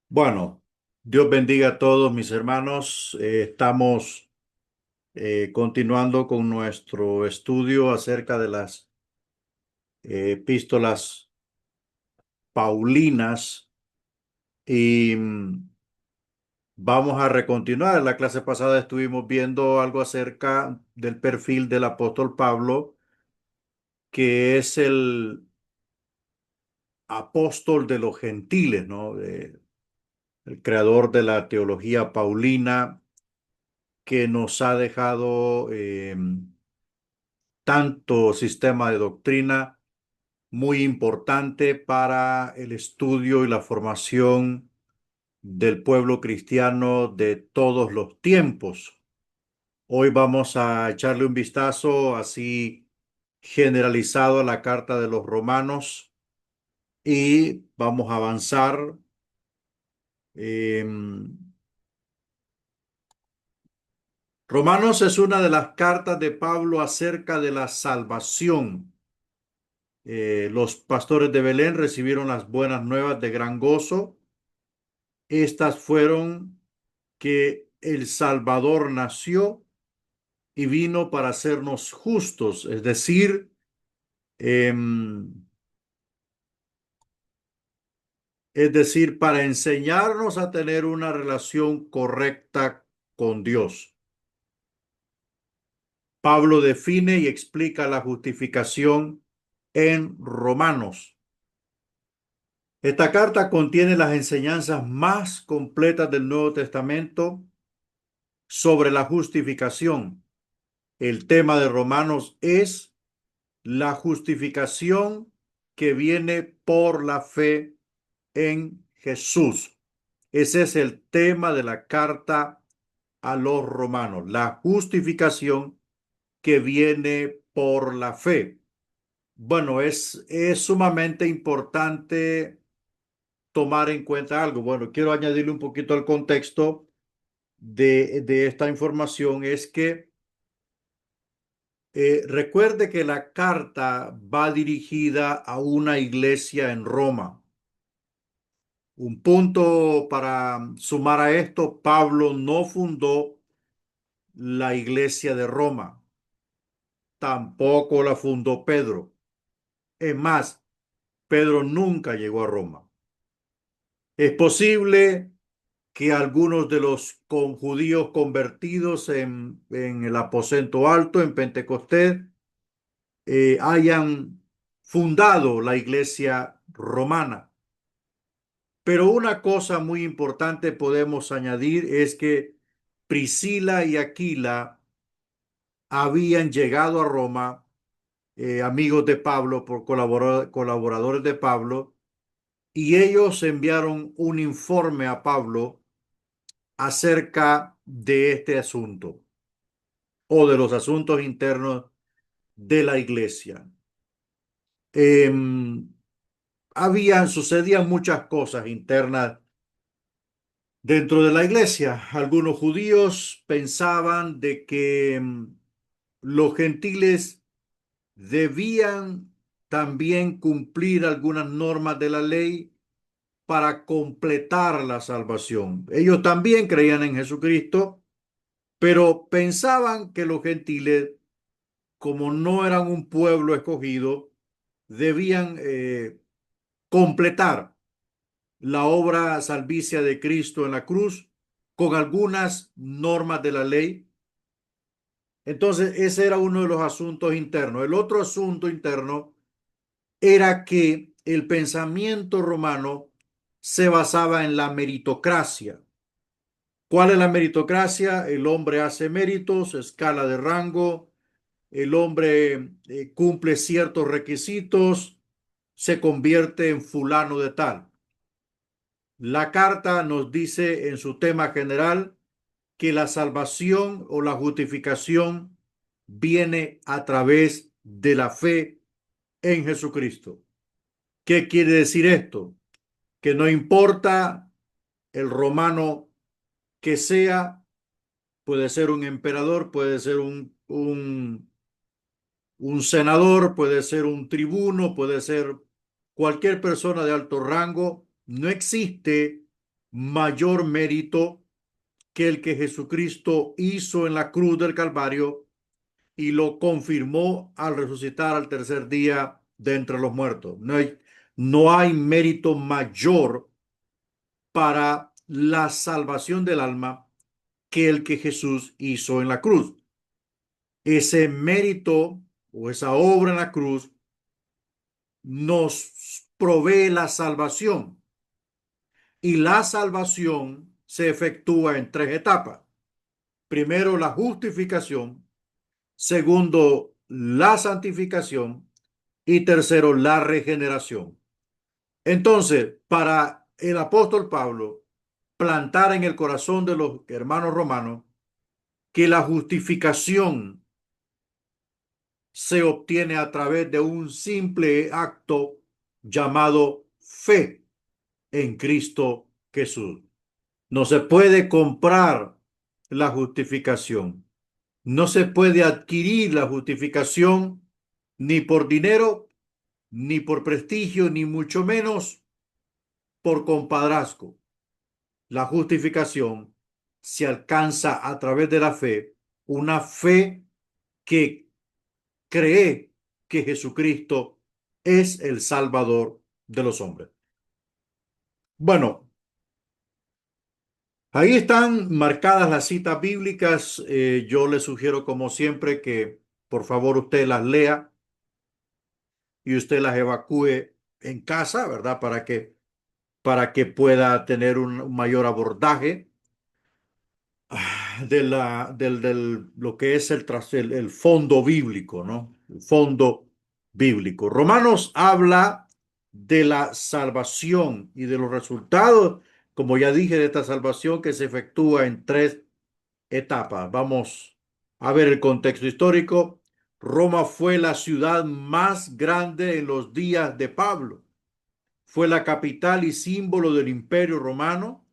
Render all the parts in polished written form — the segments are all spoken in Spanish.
Bueno, Dios bendiga a todos mis hermanos. Estamos continuando con nuestro estudio acerca de las epístolas paulinas y vamos a recontinuar. En la clase pasada estuvimos viendo algo acerca del perfil del apóstol Pablo, que es el apóstol de los gentiles, ¿no? El creador de la teología paulina que nos ha dejado tanto sistema de doctrina muy importante para el estudio y la formación del pueblo cristiano de todos los tiempos. Hoy vamos a echarle un vistazo así generalizado a la carta de los Romanos y vamos a avanzar. Romanos es una de las cartas de Pablo acerca de la salvación. Los pastores de Belén recibieron las buenas nuevas de gran gozo. Estas fueron que el Salvador nació y vino para hacernos justos, em, es decir, para enseñarnos a tener una relación correcta con Dios. Pablo define y explica la justificación en Romanos. Esta carta contiene las enseñanzas más completas del Nuevo Testamento sobre la justificación. El tema de Romanos es la justificación que viene por la fe en Jesús. Ese es el tema de la carta a los romanos, la justificación que viene por la fe. Bueno, es sumamente importante tomar en cuenta algo. Bueno, quiero añadirle un poquito al contexto de esta información, es que recuerde que la carta va dirigida a una iglesia en Roma. Un punto para sumar a esto, Pablo no fundó la iglesia de Roma, tampoco la fundó Pedro. Es más, Pedro nunca llegó a Roma. Es posible que algunos de los judíos convertidos en el aposento alto, en Pentecostés, hayan fundado la iglesia romana. Pero una cosa muy importante podemos añadir es que Priscila y Aquila habían llegado a Roma, amigos de Pablo, por colaboradores de Pablo, y ellos enviaron un informe a Pablo acerca de este asunto o de los asuntos internos de la iglesia. Em, sucedían muchas cosas internas dentro de la iglesia. Algunos judíos pensaban de que los gentiles debían también cumplir algunas normas de la ley para completar la salvación. Ellos también creían en Jesucristo, pero pensaban que los gentiles, como no eran un pueblo escogido, debían completar la obra salvicia de Cristo en la cruz con algunas normas de la ley. Entonces, ese era uno de los asuntos internos. El otro asunto interno era que el pensamiento romano se basaba en la meritocracia. ¿Cuál es la meritocracia? El hombre hace méritos, escala de rango, el hombre cumple ciertos requisitos, se convierte en fulano de tal. La carta nos dice en su tema general que la salvación o la justificación viene a través de la fe en Jesucristo. ¿Qué quiere decir esto? Que no importa el romano que sea, puede ser un emperador, puede ser un senador, puede ser un tribuno, puede ser cualquier persona de alto rango. No existe mayor mérito que el que Jesucristo hizo en la cruz del Calvario y lo confirmó al resucitar al tercer día de entre los muertos. No hay mérito mayor para la salvación del alma que el que Jesús hizo en la cruz. Ese mérito o esa obra en la cruz nos provee la salvación, y la salvación se efectúa en tres etapas. Primero, la justificación. Segundo, la santificación. Y tercero, la regeneración. Entonces, para el apóstol Pablo, plantar en el corazón de los hermanos romanos que la justificación se obtiene a través de un simple acto llamado fe en Cristo Jesús. No se puede comprar la justificación. No se puede adquirir la justificación ni por dinero, ni por prestigio, ni mucho menos por compadrazgo. La justificación se alcanza a través de la fe, una fe que cree que Jesucristo es el Salvador de los hombres. Bueno, ahí están marcadas las citas bíblicas. Yo le sugiero, como siempre, que por favor usted las lea y usted las evacúe en casa, ¿verdad? Para que pueda tener un mayor abordaje de lo que es el fondo bíblico, ¿no? El fondo bíblico. Romanos habla de la salvación y de los resultados, como ya dije, de esta salvación que se efectúa en tres etapas. Vamos a ver el contexto histórico. Roma fue la ciudad más grande en los días de Pablo. Fue la capital y símbolo del Imperio Romano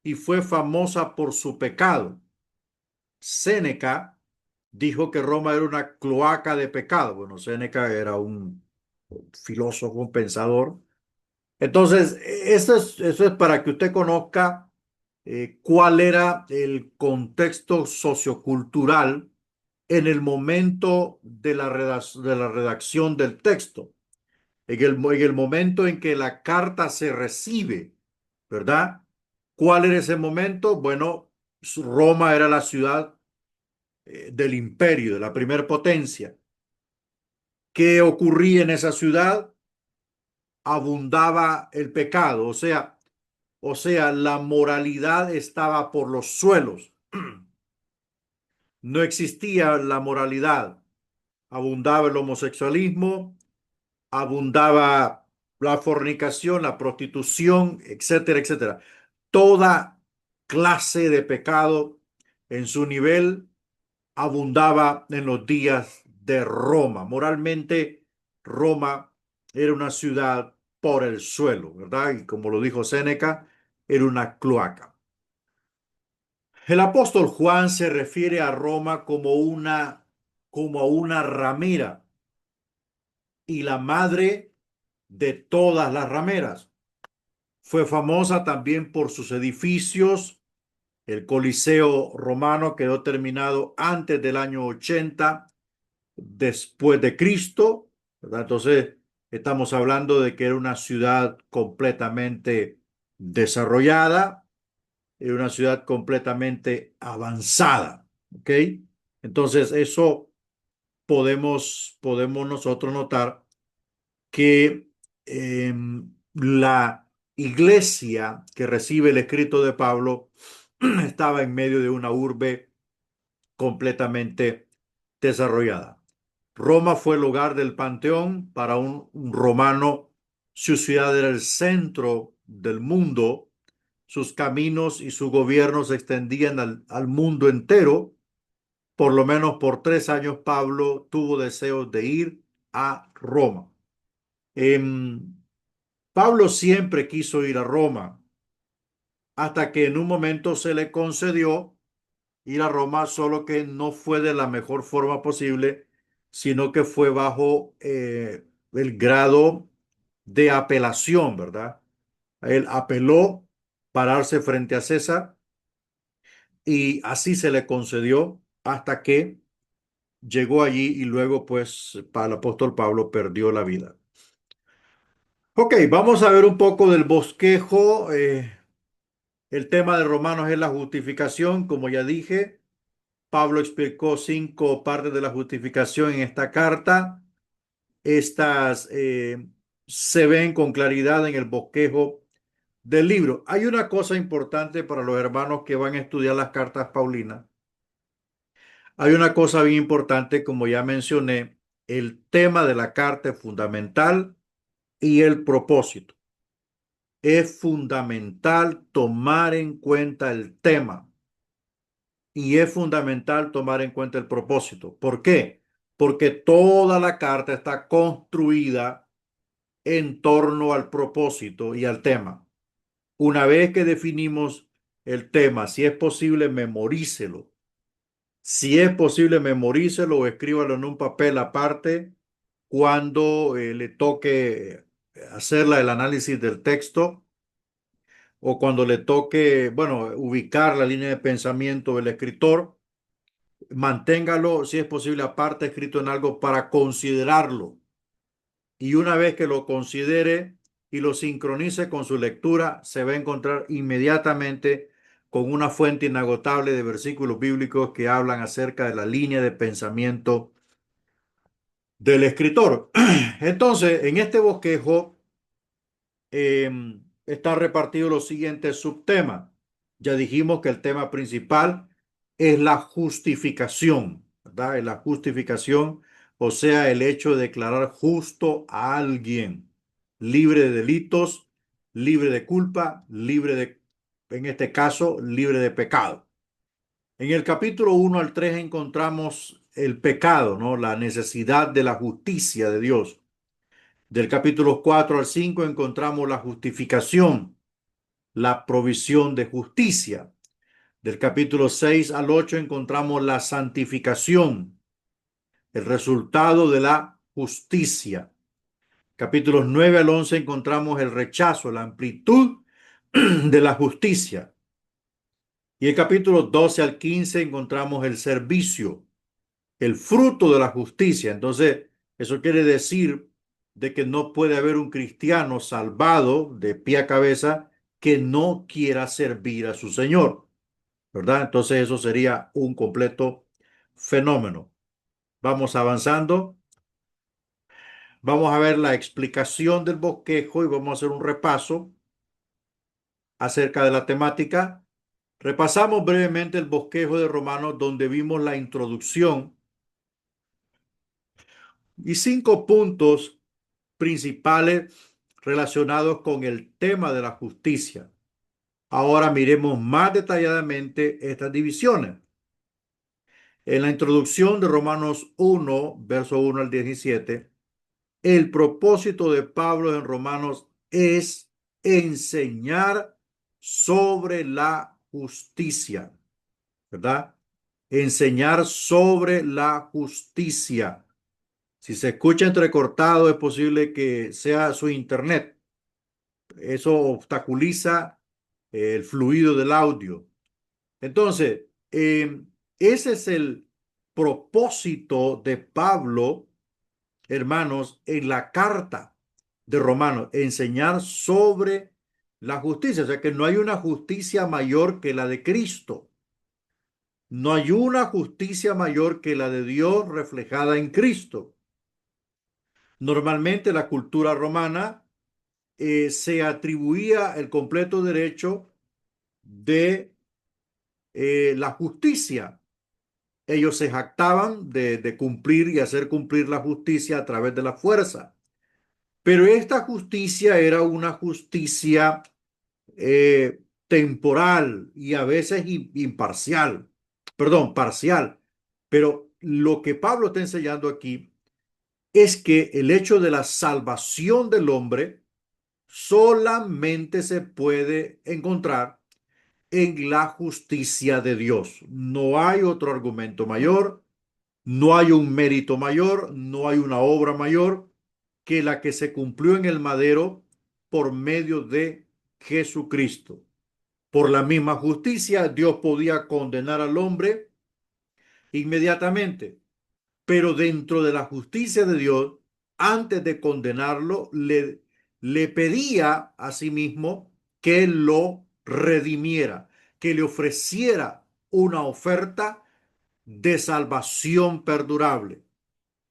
y fue famosa por su pecado. Séneca dijo que Roma era una cloaca de pecado. Bueno, Séneca era un filósofo, un pensador. Entonces, eso es para que usted conozca cuál era el contexto sociocultural en el momento de la redacción del texto, en el momento en que la carta se recibe, ¿verdad? ¿Cuál era ese momento? Bueno, Roma era la ciudad del imperio, de la primer potencia. ¿Qué ocurría en esa ciudad? Abundaba el pecado, o sea, la moralidad estaba por los suelos. No existía la moralidad. Abundaba el homosexualismo, abundaba la fornicación, la prostitución, etcétera, etcétera. Toda clase de pecado en su nivel abundaba en los días de Roma. Moralmente, Roma era una ciudad por el suelo, ¿verdad? Y como lo dijo Séneca, era una cloaca. El apóstol Juan se refiere a Roma como a una ramera y la madre de todas las rameras. Fue famosa también por sus edificios. El Coliseo romano quedó terminado antes del año 80 después de Cristo, ¿verdad? Entonces, estamos hablando de que era una ciudad completamente desarrollada, era una ciudad completamente avanzada, ¿ok? Entonces, eso podemos nosotros notar que la iglesia que recibe el escrito de Pablo estaba en medio de una urbe completamente desarrollada. Roma fue el lugar del Panteón para un romano. Su ciudad era el centro del mundo. Sus caminos y su gobierno se extendían al mundo entero. Por lo menos por 3 años Pablo tuvo deseos de ir a Roma. Pablo siempre quiso ir a Roma, hasta que en un momento se le concedió ir a Roma, solo que no fue de la mejor forma posible, sino que fue bajo el grado de apelación, ¿verdad? Él apeló pararse frente a César y así se le concedió hasta que llegó allí y luego pues para el apóstol Pablo perdió la vida. Ok, vamos a ver un poco del bosquejo. El tema de Romanos es la justificación, como ya dije. Pablo explicó 5 partes de la justificación en esta carta. Estas se ven con claridad en el bosquejo del libro. Hay una cosa importante para los hermanos que van a estudiar las cartas paulinas. Hay una cosa bien importante, como ya mencioné, el tema de la carta es fundamental y el propósito. Es fundamental tomar en cuenta el tema y es fundamental tomar en cuenta el propósito. ¿Por qué? Porque toda la carta está construida en torno al propósito y al tema. Una vez que definimos el tema, si es posible, memorícelo. Si es posible, memorícelo o escríbalo en un papel aparte cuando le toque hacer el análisis del texto o cuando le toque, bueno, ubicar la línea de pensamiento del escritor. Manténgalo, si es posible, aparte escrito en algo para considerarlo. Y una vez que lo considere y lo sincronice con su lectura, se va a encontrar inmediatamente con una fuente inagotable de versículos bíblicos que hablan acerca de la línea de pensamiento del escritor. Entonces, en este bosquejo está repartido los siguientes subtemas. Ya dijimos que el tema principal es la justificación, ¿verdad? Es la justificación, o sea, el hecho de declarar justo a alguien, libre de delitos, libre de culpa, libre de, en este caso, libre de pecado. En el capítulo 1 al 3 encontramos el pecado, ¿no? La necesidad de la justicia de Dios. Del capítulo 4 al 5 encontramos la justificación, la provisión de justicia. Del capítulo 6 al 8 encontramos la santificación, el resultado de la justicia. Capítulos 9 al 11 encontramos el rechazo, la amplitud de la justicia. Y el capítulo 12 al 15 encontramos el servicio, el fruto de la justicia. Entonces, eso quiere decir de que no puede haber un cristiano salvado de pie a cabeza que no quiera servir a su Señor, ¿verdad? Entonces, eso sería un completo fenómeno. Vamos avanzando. Vamos a ver la explicación del bosquejo y vamos a hacer un repaso acerca de la temática. Repasamos brevemente el bosquejo de Romanos donde vimos la introducción y 5 puntos principales relacionados con el tema de la justicia. Ahora miremos más detalladamente estas divisiones. En la introducción de Romanos 1, verso 1 al 17, el propósito de Pablo en Romanos es enseñar sobre la justicia, ¿verdad? Enseñar sobre la justicia. Si se escucha entrecortado, es posible que sea su internet. Eso obstaculiza el fluido del audio. Entonces, ese es el propósito de Pablo, hermanos, en la carta de Romanos, enseñar sobre la justicia. O sea que no hay una justicia mayor que la de Cristo. No hay una justicia mayor que la de Dios reflejada en Cristo. Normalmente la cultura romana se atribuía el completo derecho de la justicia. Ellos se jactaban de cumplir y hacer cumplir la justicia a través de la fuerza. Pero esta justicia era una justicia temporal y a veces imparcial, perdón, parcial. Pero lo que Pablo está enseñando aquí es que el hecho de la salvación del hombre solamente se puede encontrar en la justicia de Dios. No hay otro argumento mayor, no hay un mérito mayor, no hay una obra mayor que la que se cumplió en el madero por medio de Jesucristo. Por la misma justicia, Dios podía condenar al hombre inmediatamente, pero dentro de la justicia de Dios, antes de condenarlo, le pedía a sí mismo que lo redimiera, que le ofreciera una oferta de salvación perdurable.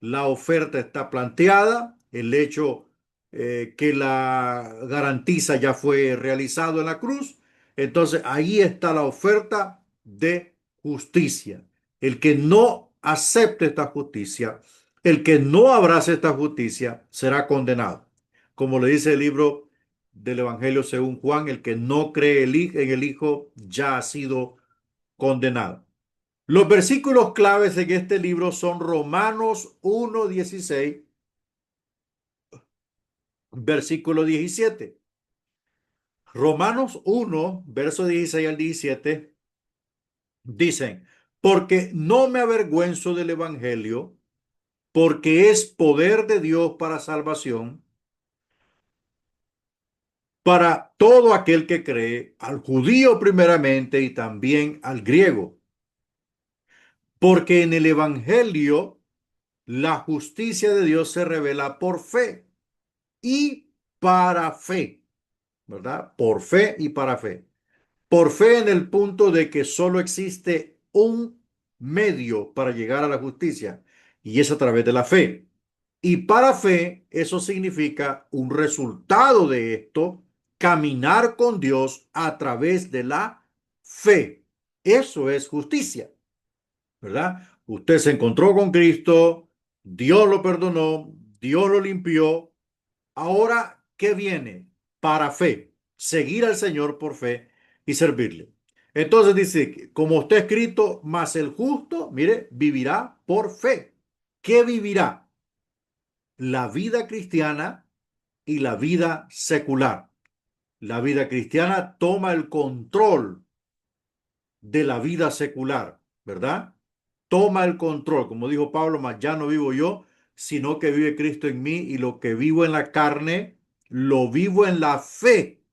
La oferta está planteada, el hecho que la garantiza ya fue realizado en la cruz. Entonces ahí está la oferta de justicia. El que no acepte esta justicia, el que no abrace esta justicia, será condenado. Como le dice el libro del Evangelio según Juan, el que no cree en el Hijo ya ha sido condenado. Los versículos claves en este libro son Romanos 1:16, versículo 17. Romanos 1, verso 16 al 17, dicen, porque no me avergüenzo del Evangelio, porque es poder de Dios para salvación, para todo aquel que cree, al judío primeramente y también al griego, porque en el Evangelio la justicia de Dios se revela por fe y para fe, ¿verdad? Por fe y para fe. Por fe en el punto de que solo existe un medio para llegar a la justicia y es a través de la fe. Y para fe, eso significa un resultado de esto, caminar con Dios a través de la fe. Eso es justicia, ¿verdad? Usted se encontró con Cristo, Dios lo perdonó, Dios lo limpió. Ahora, ¿qué viene? Para fe, seguir al Señor por fe y servirle. Entonces dice, como está escrito, mas el justo, mire, vivirá por fe. ¿Qué vivirá? La vida cristiana y la vida secular. La vida cristiana toma el control de la vida secular, ¿verdad? Toma el control, como dijo Pablo, mas ya no vivo yo, sino que vive Cristo en mí y lo que vivo en la carne, lo vivo en la fe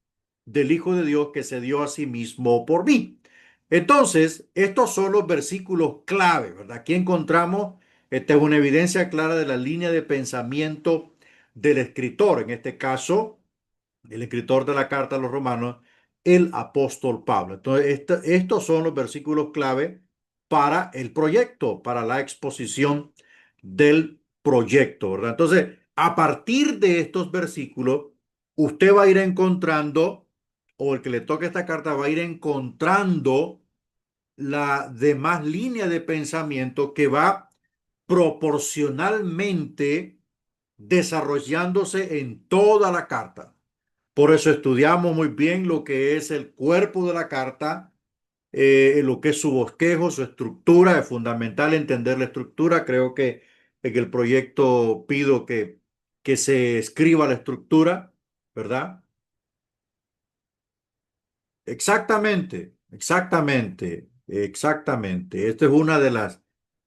del Hijo de Dios que se dio a sí mismo por mí. Entonces, estos son los versículos clave, ¿verdad? Aquí encontramos, esta es una evidencia clara de la línea de pensamiento del escritor, en este caso, el escritor de la carta a los romanos, el apóstol Pablo. Entonces, estos son los versículos clave para el proyecto, para la exposición del proyecto, ¿verdad? Entonces, a partir de estos versículos, usted va a ir encontrando, o el que le toque esta carta va a ir encontrando la demás línea de pensamiento que va proporcionalmente desarrollándose en toda la carta. Por eso estudiamos muy bien lo que es el cuerpo de la carta, lo que es su bosquejo, su estructura. Es fundamental entender la estructura. Creo que en el proyecto pido que se escriba la estructura, ¿verdad? Exactamente, exactamente, exactamente. Esta es una de las,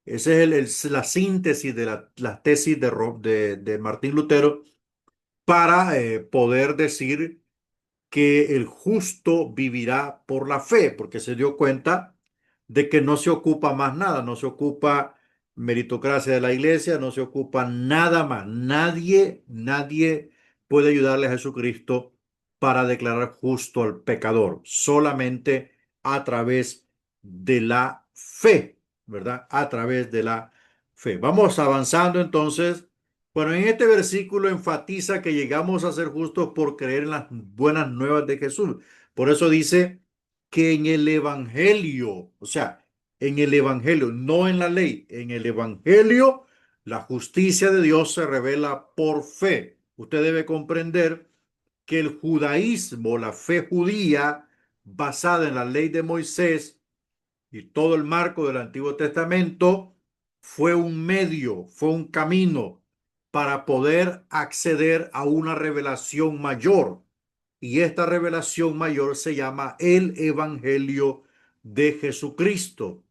esa es la síntesis de la tesis de Martín Lutero para poder decir que el justo vivirá por la fe, porque se dio cuenta de que no se ocupa más nada, no se ocupa meritocracia de la iglesia, no se ocupa nada más. Nadie puede ayudarle a Jesucristo para declarar justo al pecador, solamente a través de la fe, ¿verdad? A través de la fe. Vamos avanzando entonces. Bueno, en este versículo enfatiza que llegamos a ser justos por creer en las buenas nuevas de Jesús. Por eso dice que en el Evangelio, o sea, en el Evangelio, no en la ley, en el Evangelio, la justicia de Dios se revela por fe. Usted debe comprender que el judaísmo, la fe judía basada en la ley de Moisés, y todo el marco del Antiguo Testamento fue un medio, fue un camino para poder acceder a una revelación mayor. Y esta revelación mayor se llama el Evangelio de Jesucristo,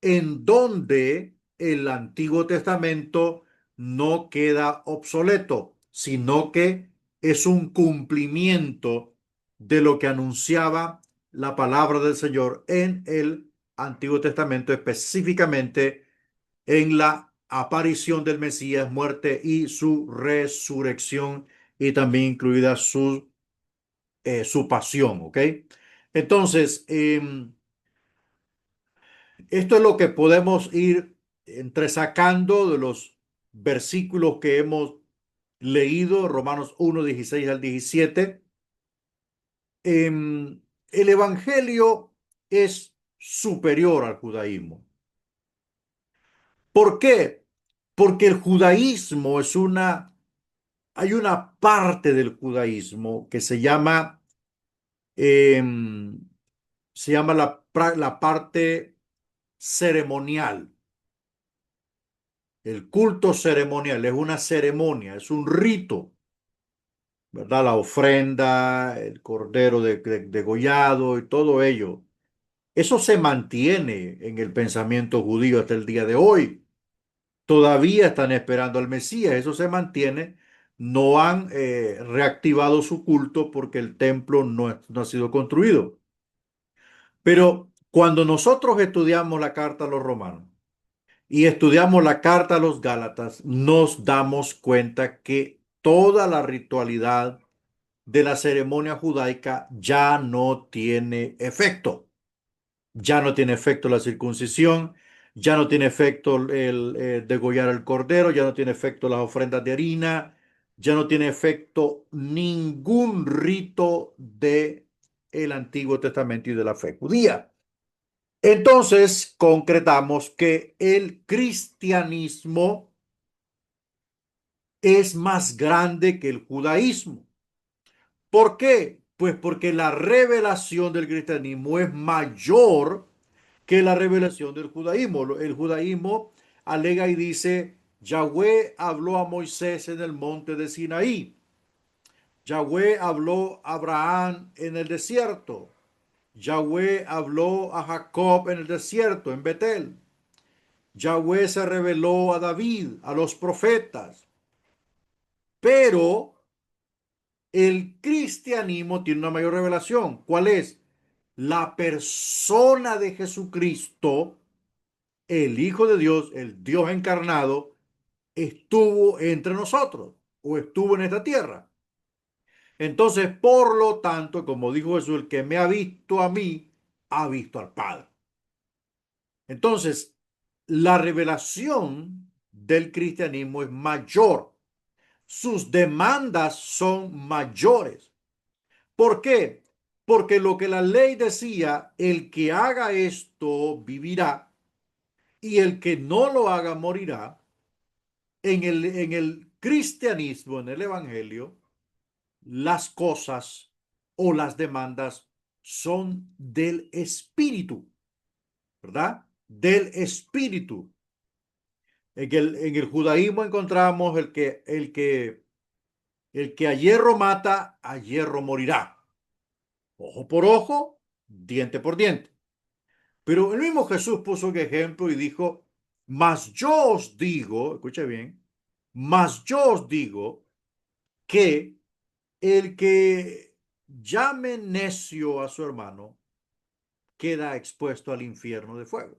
en donde el Antiguo Testamento no queda obsoleto, sino que es un cumplimiento de lo que anunciaba la palabra del Señor en el Antiguo Testamento, específicamente en la aparición del Mesías, muerte y su resurrección, y también incluida su pasión, ¿ok? Entonces, esto es lo que podemos ir entresacando de los versículos que hemos leído, Romanos 1, 16 al 17. El Evangelio es superior al judaísmo. ¿Por qué? Porque el judaísmo hay una parte del judaísmo que se llama la parte ceremonial. El culto ceremonial es una ceremonia, es un rito, ¿verdad? La ofrenda, el cordero degollado y todo ello. Eso se mantiene en el pensamiento judío hasta el día de hoy. Todavía están esperando al Mesías, eso se mantiene. No han reactivado su culto porque el templo no ha sido construido. Pero cuando nosotros estudiamos la carta a los romanos y estudiamos la carta a los gálatas, nos damos cuenta que toda la ritualidad de la ceremonia judaica ya no tiene efecto. Ya no tiene efecto la circuncisión, ya no tiene efecto el degollar el cordero, ya no tiene efecto las ofrendas de harina, ya no tiene efecto ningún rito de el Antiguo Testamento y de la fe judía. Entonces, concretamos que el cristianismo es más grande que el judaísmo. ¿Por qué? Pues porque la revelación del cristianismo es mayor que la revelación del judaísmo. El judaísmo alega y dice, Yahweh habló a Moisés en el monte de Sinaí. Yahweh habló a Abraham en el desierto. Yahweh habló a Jacob en el desierto, en Betel. Yahweh se reveló a David, a los profetas. Pero el cristianismo tiene una mayor revelación. ¿Cuál es? La persona de Jesucristo, el Hijo de Dios, el Dios encarnado, estuvo entre nosotros o estuvo en esta tierra. Entonces, por lo tanto, como dijo Jesús, el que me ha visto a mí, ha visto al Padre. Entonces, la revelación del cristianismo es mayor. Sus demandas son mayores. ¿Por qué? Porque lo que la ley decía, el que haga esto vivirá y el que no lo haga morirá. En el cristianismo, en el evangelio, las cosas o las demandas son del espíritu, ¿verdad? Del espíritu. En el judaísmo encontramos el que a hierro mata, a hierro morirá. Ojo por ojo, diente por diente. Pero el mismo Jesús puso un ejemplo y dijo, mas yo os digo, escuche bien, mas yo os digo que el que llame necio a su hermano queda expuesto al infierno de fuego.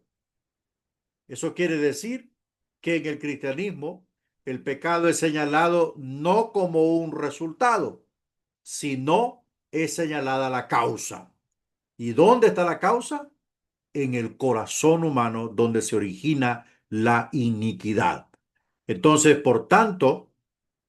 Eso quiere decir que en el cristianismo el pecado es señalado no como un resultado, sino es señalada la causa. ¿Y dónde está la causa? En el corazón humano donde se origina la iniquidad. Entonces, por tanto,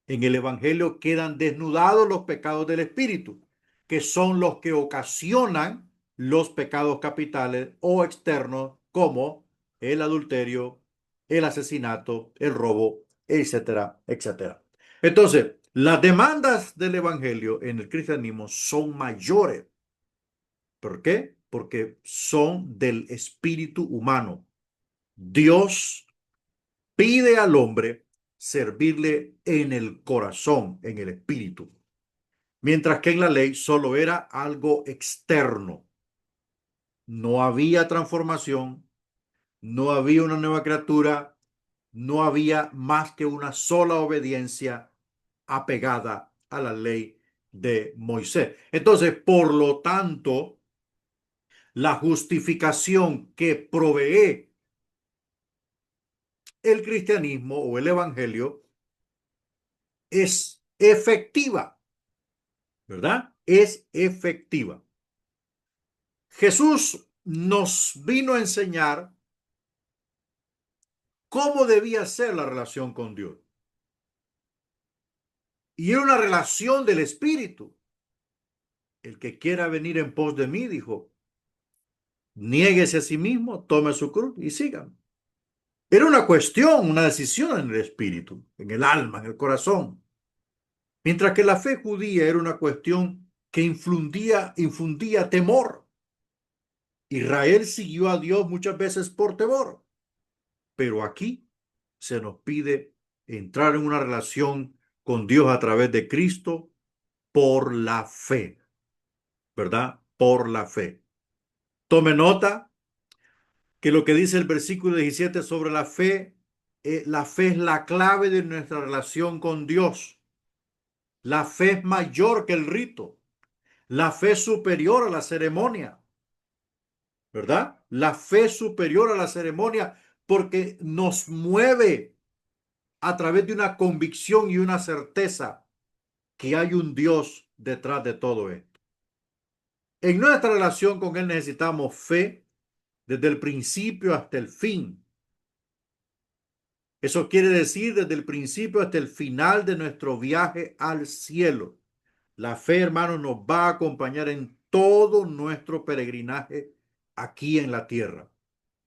en el Evangelio quedan desnudados los pecados del Espíritu, que son los que ocasionan los pecados capitales o externos, como el adulterio, el asesinato, el robo, etcétera, etcétera. Entonces, las demandas del Evangelio en el cristianismo son mayores. ¿Por qué? Porque son del espíritu humano. Dios pide al hombre servirle en el corazón, en el espíritu, mientras que en la ley solo era algo externo. No había transformación, no había una nueva criatura, no había más que una sola obediencia apegada a la ley de Moisés. Entonces, por lo tanto, La justificación que provee el cristianismo o el evangelio es efectiva, ¿verdad? Es efectiva. Jesús nos vino a enseñar cómo debía ser la relación con Dios. Y era una relación del Espíritu. El que quiera venir en pos de mí, dijo, niéguese a sí mismo, tome su cruz y sígame. Era una cuestión, una decisión en el espíritu, en el alma, en el corazón. Mientras que la fe judía era una cuestión que infundía temor. Israel siguió a Dios muchas veces por temor, pero aquí se nos pide entrar en una relación con Dios a través de Cristo por la fe, ¿verdad? Por la fe. Tome nota que lo que dice el versículo 17 sobre la fe es la clave de nuestra relación con Dios. La fe es mayor que el rito. La fe es superior a la ceremonia, ¿verdad? La fe es superior a la ceremonia porque nos mueve a través de una convicción y una certeza que hay un Dios detrás de todo esto. En nuestra relación con Él necesitamos fe desde el principio hasta el fin. Eso quiere decir desde el principio hasta el final de nuestro viaje al cielo. La fe, hermanos, nos va a acompañar en todo nuestro peregrinaje aquí en la tierra.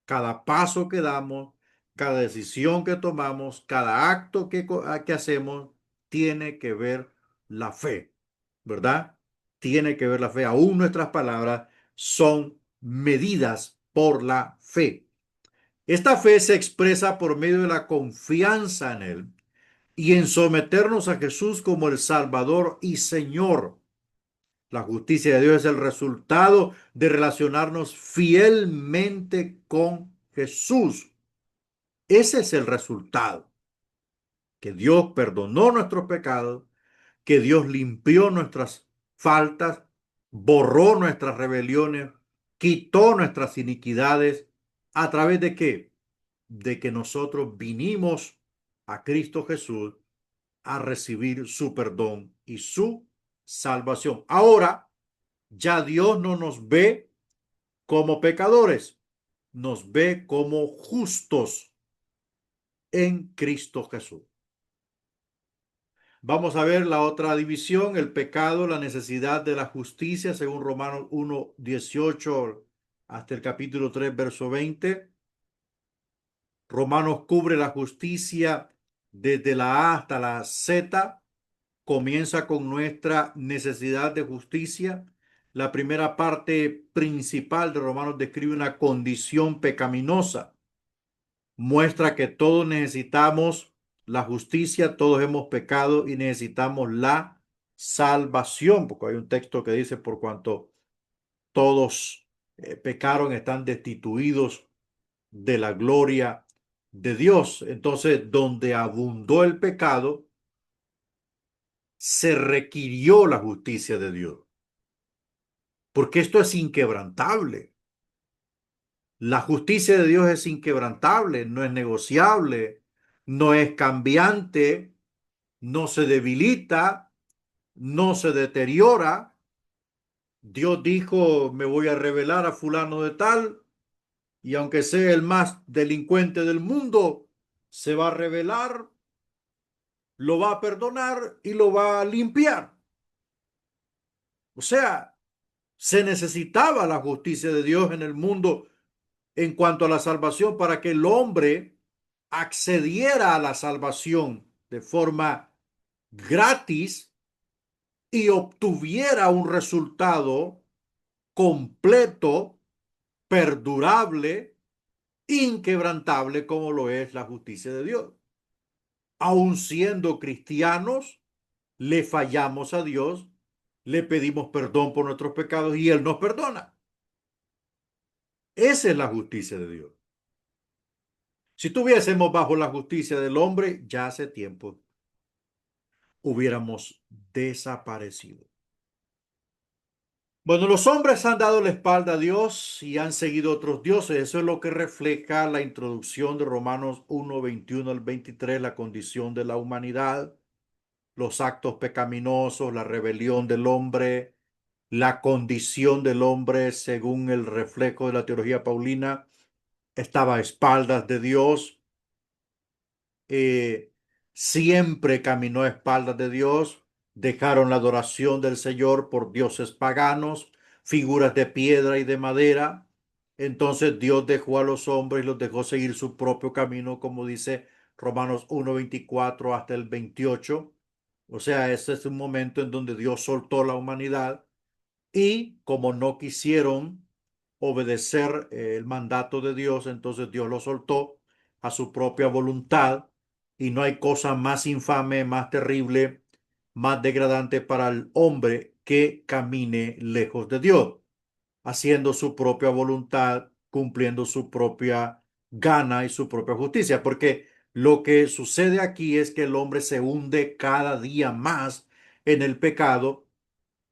Cada paso que damos, cada decisión que tomamos, cada acto que hacemos, tiene que ver la fe, ¿verdad? Tiene que ver la fe. Aún nuestras palabras son medidas por la fe. Esta fe se expresa por medio de la confianza en Él y en someternos a Jesús como el Salvador y Señor. La justicia de Dios es el resultado de relacionarnos fielmente con Jesús. Ese es el resultado, que Dios perdonó nuestros pecados, que Dios limpió nuestras faltas, borró nuestras rebeliones, quitó nuestras iniquidades. ¿A través de qué? De que nosotros vinimos a Cristo Jesús a recibir su perdón y su salvación. Ahora, ya Dios no nos ve como pecadores, nos ve como justos en Cristo Jesús. Vamos a ver la otra división, el pecado, la necesidad de la justicia, según Romanos 1:18 hasta el capítulo 3, verso 20. Romanos cubre la justicia desde la A hasta la Z. Comienza con nuestra necesidad de justicia. La primera parte principal de Romanos describe una condición pecaminosa. Muestra que todos necesitamos la justicia, todos hemos pecado y necesitamos la salvación, porque hay un texto que dice, por cuanto todos pecaron, están destituidos de la gloria de Dios. Entonces, donde abundó el pecado, se requirió la justicia de Dios, porque esto es inquebrantable. La justicia de Dios es inquebrantable, no es negociable, no es cambiante, no se debilita, no se deteriora. Dios dijo, me voy a revelar a fulano de tal, y aunque sea el más delincuente del mundo, se va a revelar, lo va a perdonar y lo va a limpiar. O sea, se necesitaba la justicia de Dios en el mundo en cuanto a la salvación para que el hombre accediera a la salvación de forma gratis y obtuviera un resultado completo, perdurable, inquebrantable como lo es la justicia de Dios. Aun siendo cristianos, le fallamos a Dios, le pedimos perdón por nuestros pecados y Él nos perdona. Esa es la justicia de Dios. Si estuviésemos bajo la justicia del hombre, ya hace tiempo hubiéramos desaparecido. Bueno, los hombres han dado la espalda a Dios y han seguido otros dioses. Eso es lo que refleja la introducción de Romanos 1, 21 al 23, la condición de la humanidad, los actos pecaminosos, la rebelión del hombre, la condición del hombre según el reflejo de la teología paulina, estaba a espaldas de Dios, eh, siempre caminó a espaldas de Dios, dejaron la adoración del Señor por dioses paganos, figuras de piedra y de madera. Entonces Dios dejó a los hombres y los dejó seguir su propio camino, como dice Romanos 1, 24 hasta el 28. O sea, ese es un momento en donde Dios soltó la humanidad y como no quisieron obedecer el mandato de Dios, entonces Dios lo soltó a su propia voluntad y no hay cosa más infame, más terrible, más degradante para el hombre que camine lejos de Dios, haciendo su propia voluntad, cumpliendo su propia gana y su propia justicia, porque lo que sucede aquí es que el hombre se hunde cada día más en el pecado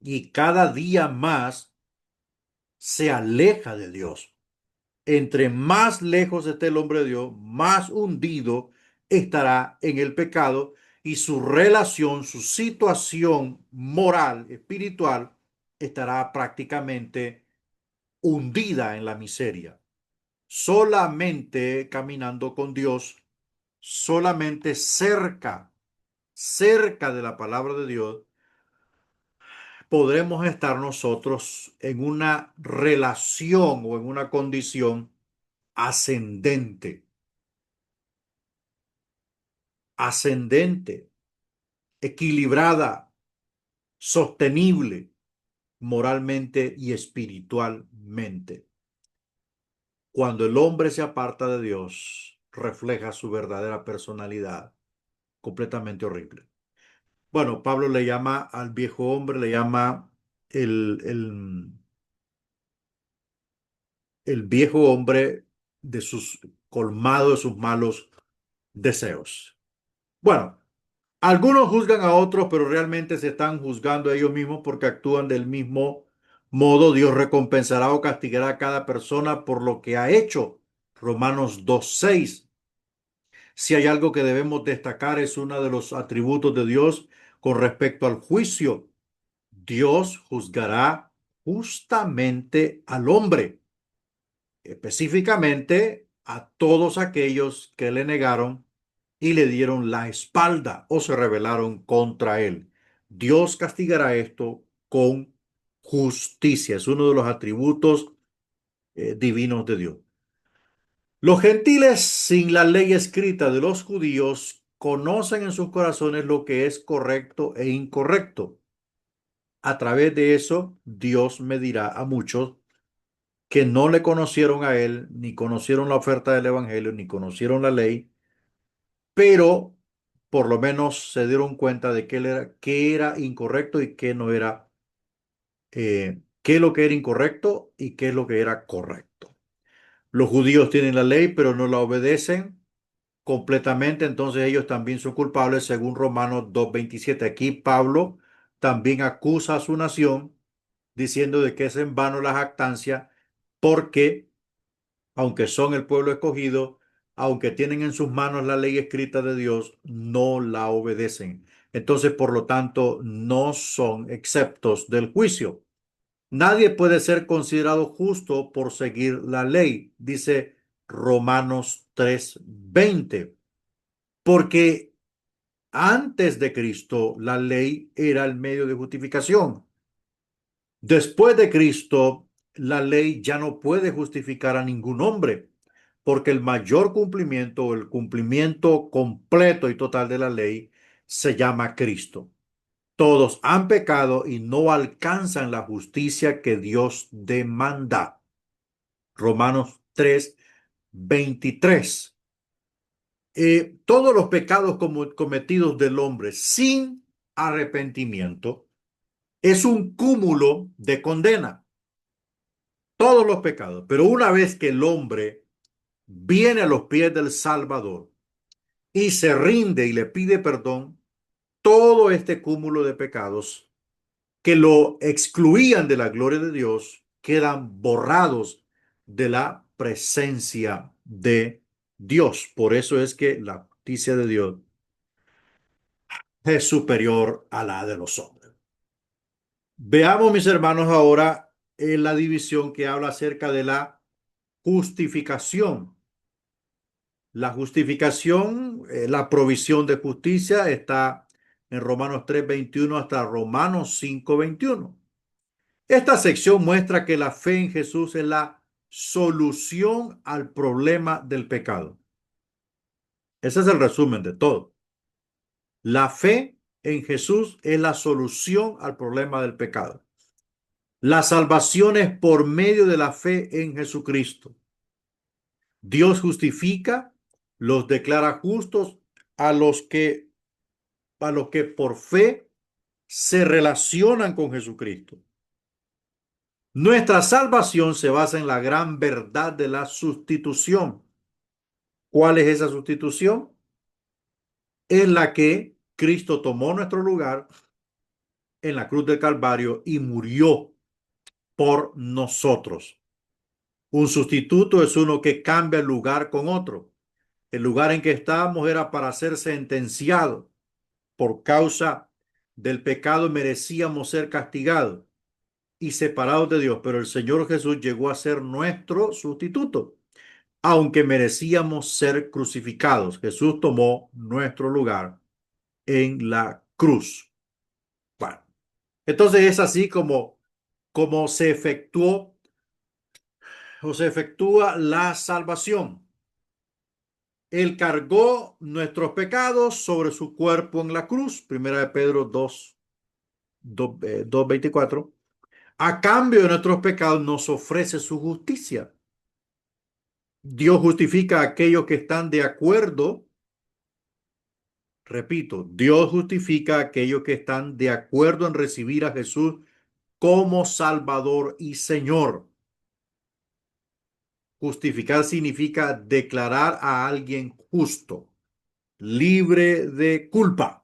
y cada día más se aleja de Dios. Entre más lejos esté el hombre de Dios, más hundido estará en el pecado y su relación, su situación moral, espiritual, estará prácticamente hundida en la miseria. Solamente caminando con Dios, solamente cerca de la palabra de Dios, podremos estar nosotros en una relación o en una condición ascendente, ascendente, equilibrada, sostenible moralmente y espiritualmente. Cuando el hombre se aparta de Dios, refleja su verdadera personalidad, completamente horrible. Bueno, Pablo le llama al viejo hombre, le llama el, el, el viejo hombre de sus colmado de sus malos deseos. Bueno, algunos juzgan a otros, pero realmente se están juzgando a ellos mismos porque actúan del mismo modo. Dios recompensará o castigará a cada persona por lo que ha hecho. Romanos 2:6. Si hay algo que debemos destacar es uno de los atributos de Dios con respecto al juicio. Dios juzgará justamente al hombre, específicamente a todos aquellos que le negaron y le dieron la espalda o se rebelaron contra él. Dios castigará esto con justicia. Es uno de los atributos divinos de Dios. Los gentiles, sin la ley escrita de los judíos, conocen en sus corazones lo que es correcto e incorrecto. A través de eso, Dios medirá a muchos que no le conocieron a él, ni conocieron la oferta del evangelio, ni conocieron la ley, pero por lo menos se dieron cuenta de qué era incorrecto y qué no era, qué es lo que era incorrecto y qué es lo que era correcto. Los judíos tienen la ley, pero no la obedecen completamente, entonces ellos también son culpables según Romanos 2:27. Aquí Pablo también acusa a su nación diciendo de que es en vano la jactancia porque aunque son el pueblo escogido, aunque tienen en sus manos la ley escrita de Dios, no la obedecen. Entonces, por lo tanto, no son exceptos del juicio. Nadie puede ser considerado justo por seguir la ley, dice Romanos 3:20, porque antes de Cristo la ley era el medio de justificación. Después de Cristo, la ley ya no puede justificar a ningún hombre, porque el mayor cumplimiento o el cumplimiento completo y total de la ley se llama Cristo. Todos han pecado y no alcanzan la justicia que Dios demanda. Romanos 3:23. Todos los pecados cometidos del hombre sin arrepentimiento es un cúmulo de condena. Todos los pecados. Pero una vez que el hombre viene a los pies del Salvador y se rinde y le pide perdón, todo este cúmulo de pecados que lo excluían de la gloria de Dios, quedan borrados de la presencia de Dios. Por eso es que la justicia de Dios es superior a la de los hombres. Veamos, mis hermanos, ahora en la división que habla acerca de la justificación. La justificación, la provisión de justicia está en Romanos 3:21 hasta Romanos 5:21. Esta sección muestra que la fe en Jesús es la solución al problema del pecado. Ese es el resumen de todo. La fe en Jesús es la solución al problema del pecado. La salvación es por medio de la fe en Jesucristo. Dios justifica, los declara justos a los que, a los que por fe se relacionan con Jesucristo. Nuestra salvación se basa en la gran verdad de la sustitución. ¿Cuál es esa sustitución? Es la que Cristo tomó nuestro lugar en la cruz del Calvario y murió por nosotros. Un sustituto es uno que cambia el lugar con otro. El lugar en que estábamos era para ser sentenciado. Por causa del pecado merecíamos ser castigados y separados de Dios, pero el Señor Jesús llegó a ser nuestro sustituto. Aunque merecíamos ser crucificados, Jesús tomó nuestro lugar en la cruz. Bueno, entonces es así como se efectuó o se efectúa la salvación. Él cargó nuestros pecados sobre su cuerpo en la cruz, primera de Pedro 2:24. A cambio de nuestros pecados nos ofrece su justicia. Dios justifica a aquellos que están de acuerdo. Repito, Dios justifica a aquellos que están de acuerdo en recibir a Jesús como Salvador y Señor. Justificar significa declarar a alguien justo, libre de culpa.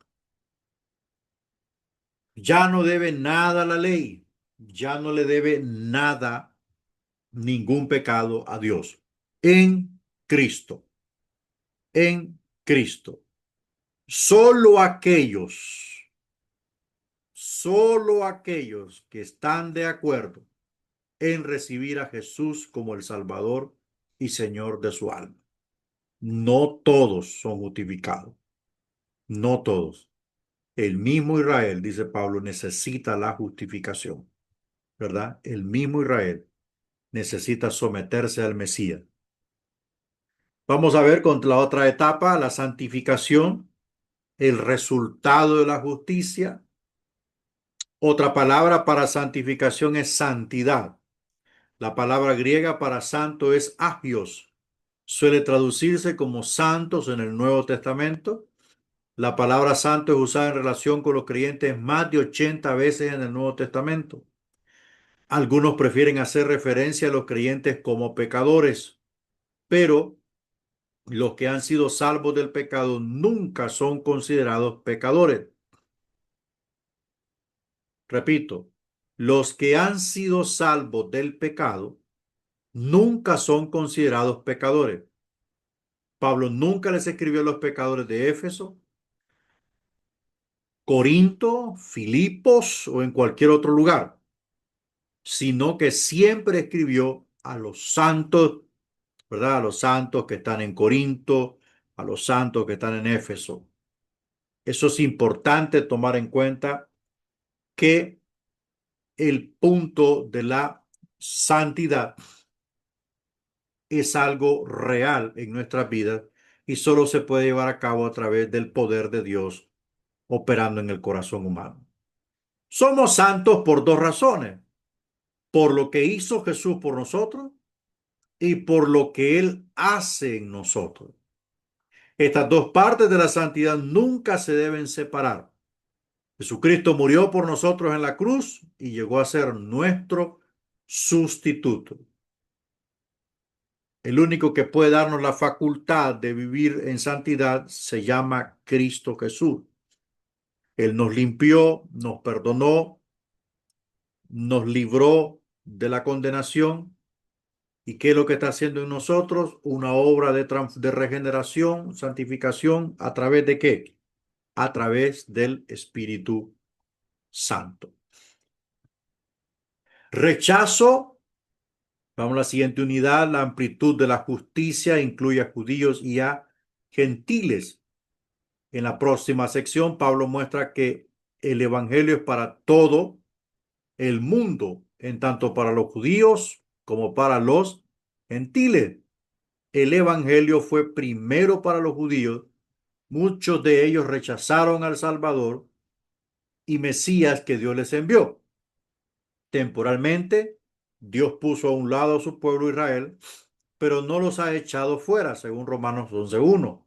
Ya no debe nada a la ley, ya no le debe nada, ningún pecado a Dios. En Cristo, en Cristo. Solo aquellos que están de acuerdo en recibir a Jesús como el Salvador y Señor de su alma. No todos son justificados, no todos. El mismo Israel, dice Pablo, necesita la justificación, ¿verdad? El mismo Israel necesita someterse al Mesías. Vamos a ver con la otra etapa, la santificación, el resultado de la justicia. Otra palabra para santificación es santidad. La palabra griega para santo es agios. Suele traducirse como santos en el Nuevo Testamento. La palabra santo es usada en relación con los creyentes más de 80 veces en el Nuevo Testamento. Algunos prefieren hacer referencia a los creyentes como pecadores, pero los que han sido salvos del pecado nunca son considerados pecadores. Repito, los que han sido salvos del pecado nunca son considerados pecadores. Pablo nunca les escribió a los pecadores de Éfeso, Corinto, Filipos o en cualquier otro lugar, sino que siempre escribió a los santos, ¿verdad? A los santos que están en Corinto, a los santos que están en Éfeso. Eso es importante tomar en cuenta que el punto de la santidad es algo real en nuestras vidas y solo se puede llevar a cabo a través del poder de Dios operando en el corazón humano. Somos santos por dos razones: por lo que hizo Jesús por nosotros y por lo que Él hace en nosotros. Estas dos partes de la santidad nunca se deben separar. Jesucristo murió por nosotros en la cruz y llegó a ser nuestro sustituto. El único que puede darnos la facultad de vivir en santidad se llama Cristo Jesús. Él nos limpió, nos perdonó, nos libró de la condenación. ¿Y qué es lo que está haciendo en nosotros? Una obra de regeneración, santificación, ¿a través de qué? A través del Espíritu Santo. Rechazo, vamos a la siguiente unidad, la amplitud de la justicia incluye a judíos y a gentiles. En la próxima sección, Pablo muestra que el evangelio es para todo el mundo, en tanto para los judíos como para los gentiles. El evangelio fue primero para los judíos. Muchos de ellos rechazaron al Salvador y Mesías que Dios les envió. Temporalmente, Dios puso a un lado a su pueblo Israel, pero no los ha echado fuera, según Romanos 11:1.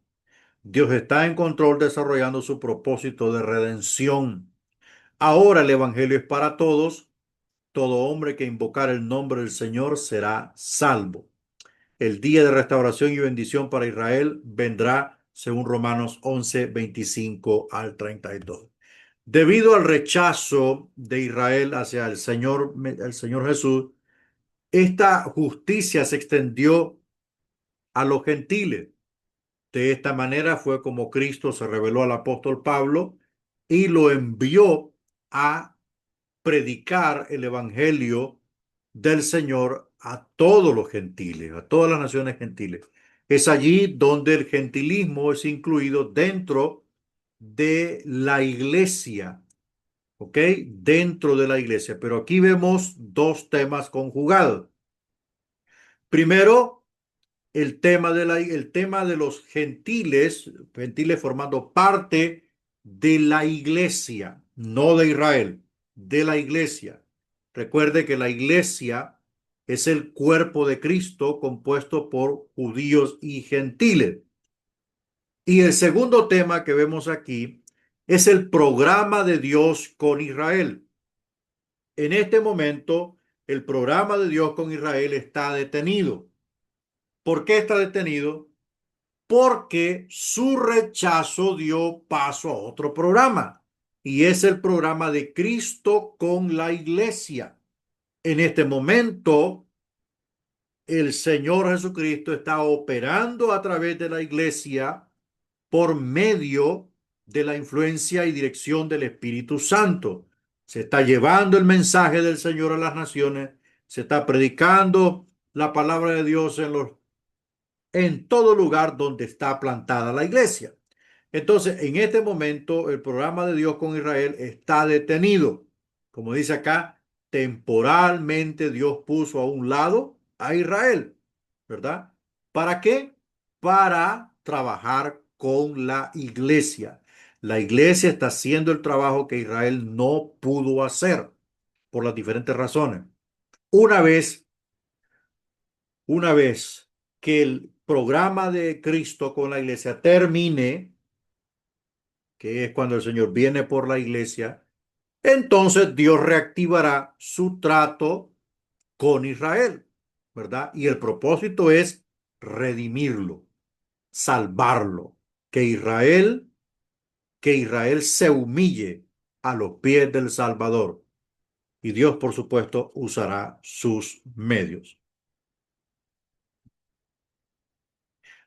Dios está en control desarrollando su propósito de redención. Ahora el evangelio es para todos. Todo hombre que invocar el nombre del Señor será salvo. El día de restauración y bendición para Israel vendrá, según Romanos 11:25 al 32. Debido al rechazo de Israel hacia el Señor Jesús, esta justicia se extendió a los gentiles. De esta manera fue como Cristo se reveló al apóstol Pablo y lo envió a predicar el evangelio del Señor a todos los gentiles, a todas las naciones gentiles. Es allí donde el gentilismo es incluido dentro de la iglesia, ¿ok? Dentro de la iglesia. Pero aquí vemos dos temas conjugados. Primero, el tema de los gentiles, gentiles formando parte de la iglesia, no de Israel, de la iglesia. Recuerde que la iglesia es el cuerpo de Cristo compuesto por judíos y gentiles. Y el segundo tema que vemos aquí es el programa de Dios con Israel. En este momento, el programa de Dios con Israel está detenido. ¿Por qué está detenido? Porque su rechazo dio paso a otro programa, y es el programa de Cristo con la iglesia. En este momento, el Señor Jesucristo está operando a través de la iglesia por medio de la influencia y dirección del Espíritu Santo. Se está llevando el mensaje del Señor a las naciones, se está predicando la palabra de Dios en todo lugar donde está plantada la iglesia. Entonces, en este momento, el programa de Dios con Israel está detenido. Como dice acá, temporalmente Dios puso a un lado a Israel, ¿verdad? ¿Para qué? Para trabajar con la iglesia. La iglesia está haciendo el trabajo que Israel no pudo hacer por las diferentes razones. Una vez una vez que el programa de Cristo con la iglesia termine, que es cuando el Señor viene por la iglesia, entonces Dios reactivará su trato con Israel, ¿verdad? Y el propósito es redimirlo, salvarlo, que Israel, que Israel se humille a los pies del Salvador. Y Dios, por supuesto, usará sus medios.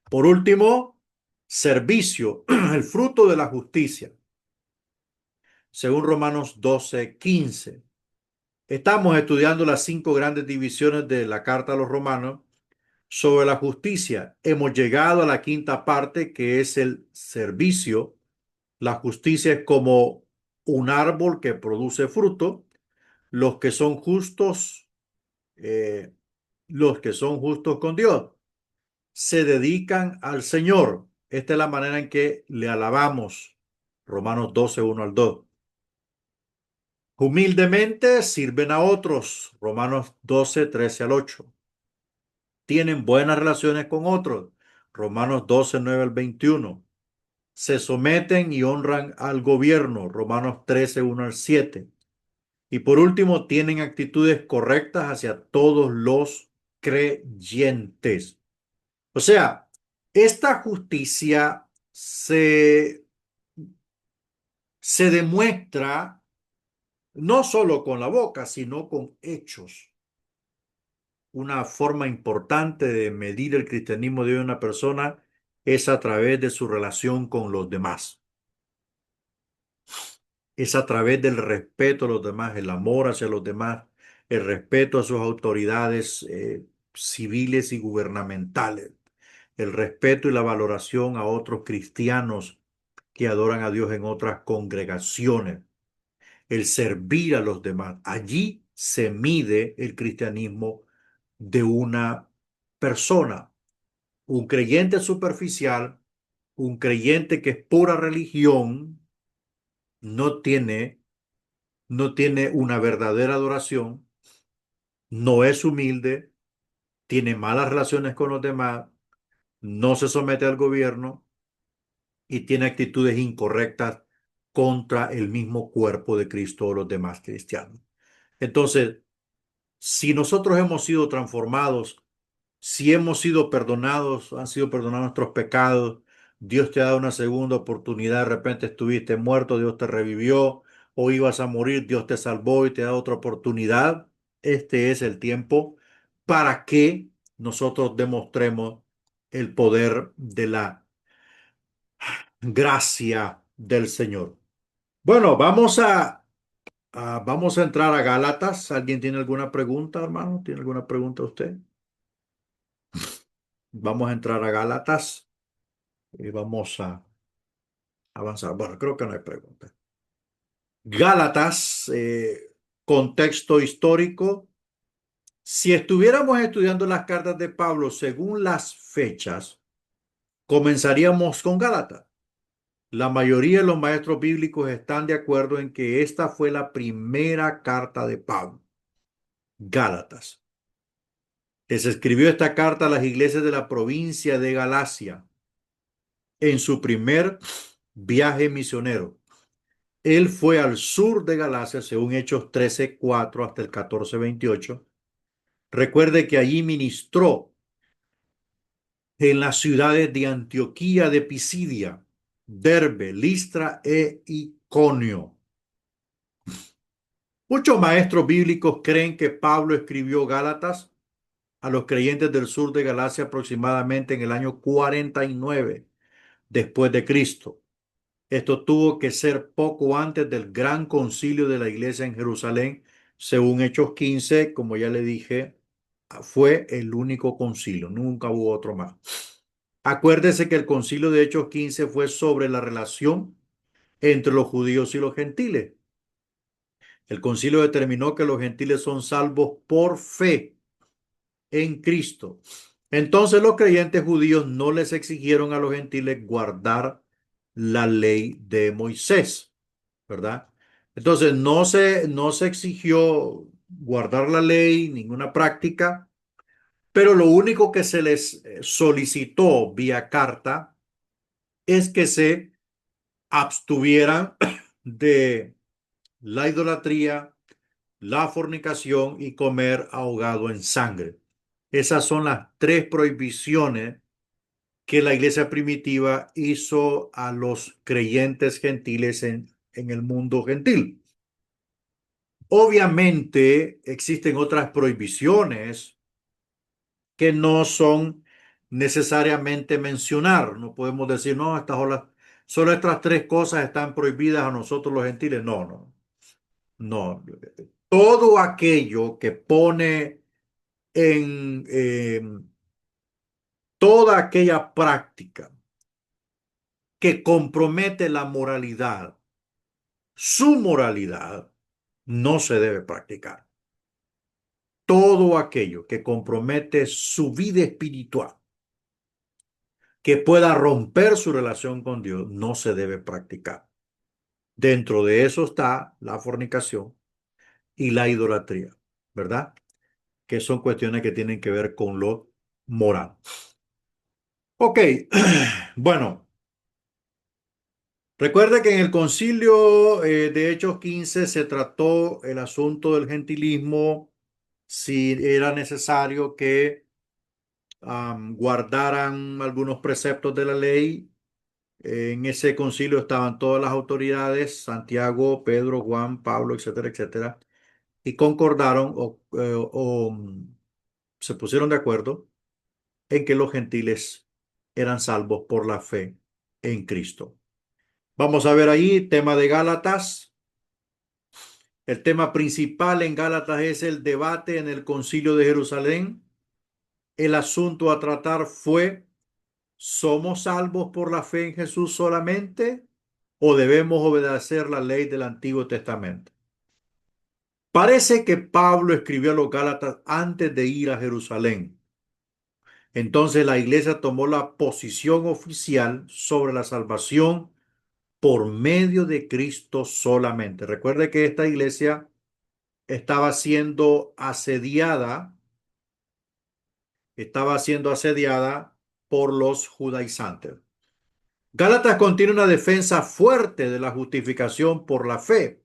Por último, servicio, el fruto de la justicia, según Romanos 12:15. Estamos estudiando las 5 grandes divisiones de la carta a los romanos sobre la justicia. Hemos llegado a la quinta parte, que es el servicio. La justicia es como un árbol que produce fruto. Los que son justos, eh, los que son justos con Dios, se dedican al Señor. Esta es la manera en que le alabamos. Romanos 12:1 al 2. Humildemente sirven a otros. Romanos 12:13 al 8. Tienen buenas relaciones con otros. Romanos 12:9 al 21. Se someten y honran al gobierno. Romanos 13:1 al 7. Y por último, tienen actitudes correctas hacia todos los creyentes. O sea, esta justicia se demuestra no solo con la boca, sino con hechos. Una forma importante de medir el cristianismo de una persona es a través de su relación con los demás. Es a través del respeto a los demás, el amor hacia los demás, el respeto a sus autoridades civiles y gubernamentales, el respeto y la valoración a otros cristianos que adoran a Dios en otras congregaciones, el servir a los demás. Allí se mide el cristianismo de una persona. Un creyente superficial, un creyente que es pura religión, no tiene, no tiene una verdadera adoración, no es humilde, tiene malas relaciones con los demás, no se somete al gobierno y tiene actitudes incorrectas contra el mismo cuerpo de Cristo o los demás cristianos. Entonces, si nosotros hemos sido transformados, si hemos sido perdonados, han sido perdonados nuestros pecados, Dios te ha dado una segunda oportunidad, de repente estuviste muerto, Dios te revivió, o ibas a morir, Dios te salvó y te da otra oportunidad. Este es el tiempo para que nosotros demostremos el poder de la gracia del Señor. Bueno, vamos a entrar a Gálatas. ¿Alguien tiene alguna pregunta, hermano? ¿Tiene alguna pregunta usted? Vamos a entrar a Gálatas y vamos a avanzar. Bueno, creo que no hay pregunta. Gálatas, contexto histórico. Si estuviéramos estudiando las cartas de Pablo según las fechas, comenzaríamos con Gálatas. La mayoría de los maestros bíblicos están de acuerdo en que esta fue la primera carta de Pablo, Gálatas. Les escribió esta carta a las iglesias de la provincia de Galacia en su primer viaje misionero. Él fue al sur de Galacia, según Hechos 13:4 hasta el 14:28. Recuerde que allí ministró en las ciudades de Antioquía de Pisidia, Derbe, Listra e Iconio. Muchos maestros bíblicos creen que Pablo escribió Gálatas a los creyentes del sur de Galacia aproximadamente en el año 49 después de Cristo. Esto tuvo que ser poco antes del gran concilio de la iglesia en Jerusalén, según Hechos 15, como ya le dije, fue el único concilio, nunca hubo otro más. Acuérdese que el concilio de Hechos 15 fue sobre la relación entre los judíos y los gentiles. El concilio determinó que los gentiles son salvos por fe en Cristo. Entonces los creyentes judíos no les exigieron a los gentiles guardar la ley de Moisés, ¿verdad? Entonces no se exigió guardar la ley, ninguna práctica, pero lo único que se les solicitó vía carta es que se abstuvieran de la idolatría, la fornicación y comer ahogado en sangre. Esas son las tres prohibiciones que la iglesia primitiva hizo a los creyentes gentiles en el mundo gentil. Obviamente existen otras prohibiciones que no son necesariamente mencionar. No podemos decir, no, solo estas tres cosas están prohibidas a nosotros los gentiles. No, no, no. Todo aquello que pone en toda aquella práctica que compromete la moralidad, su moralidad, no se debe practicar. Todo aquello que compromete su vida espiritual, que pueda romper su relación con Dios, no se debe practicar. Dentro de eso está la fornicación y la idolatría, ¿verdad? Que son cuestiones que tienen que ver con lo moral. Ok, bueno, recuerde que en el concilio de Hechos 15 se trató el asunto del gentilismo, si era necesario que guardaran algunos preceptos de la ley. En ese concilio estaban todas las autoridades, Santiago, Pedro, Juan, Pablo, etcétera, etcétera, y concordaron o se pusieron de acuerdo en que los gentiles eran salvos por la fe en Cristo. Vamos a ver ahí, tema de Gálatas. El tema principal en Gálatas es el debate en el Concilio de Jerusalén. El asunto a tratar fue: ¿somos salvos por la fe en Jesús solamente o debemos obedecer la ley del Antiguo Testamento? Parece que Pablo escribió a los Gálatas antes de ir a Jerusalén. Entonces la iglesia tomó la posición oficial sobre la salvación por medio de Cristo solamente. Recuerde que esta iglesia estaba siendo asediada por los judaizantes. Gálatas contiene una defensa fuerte de la justificación por la fe.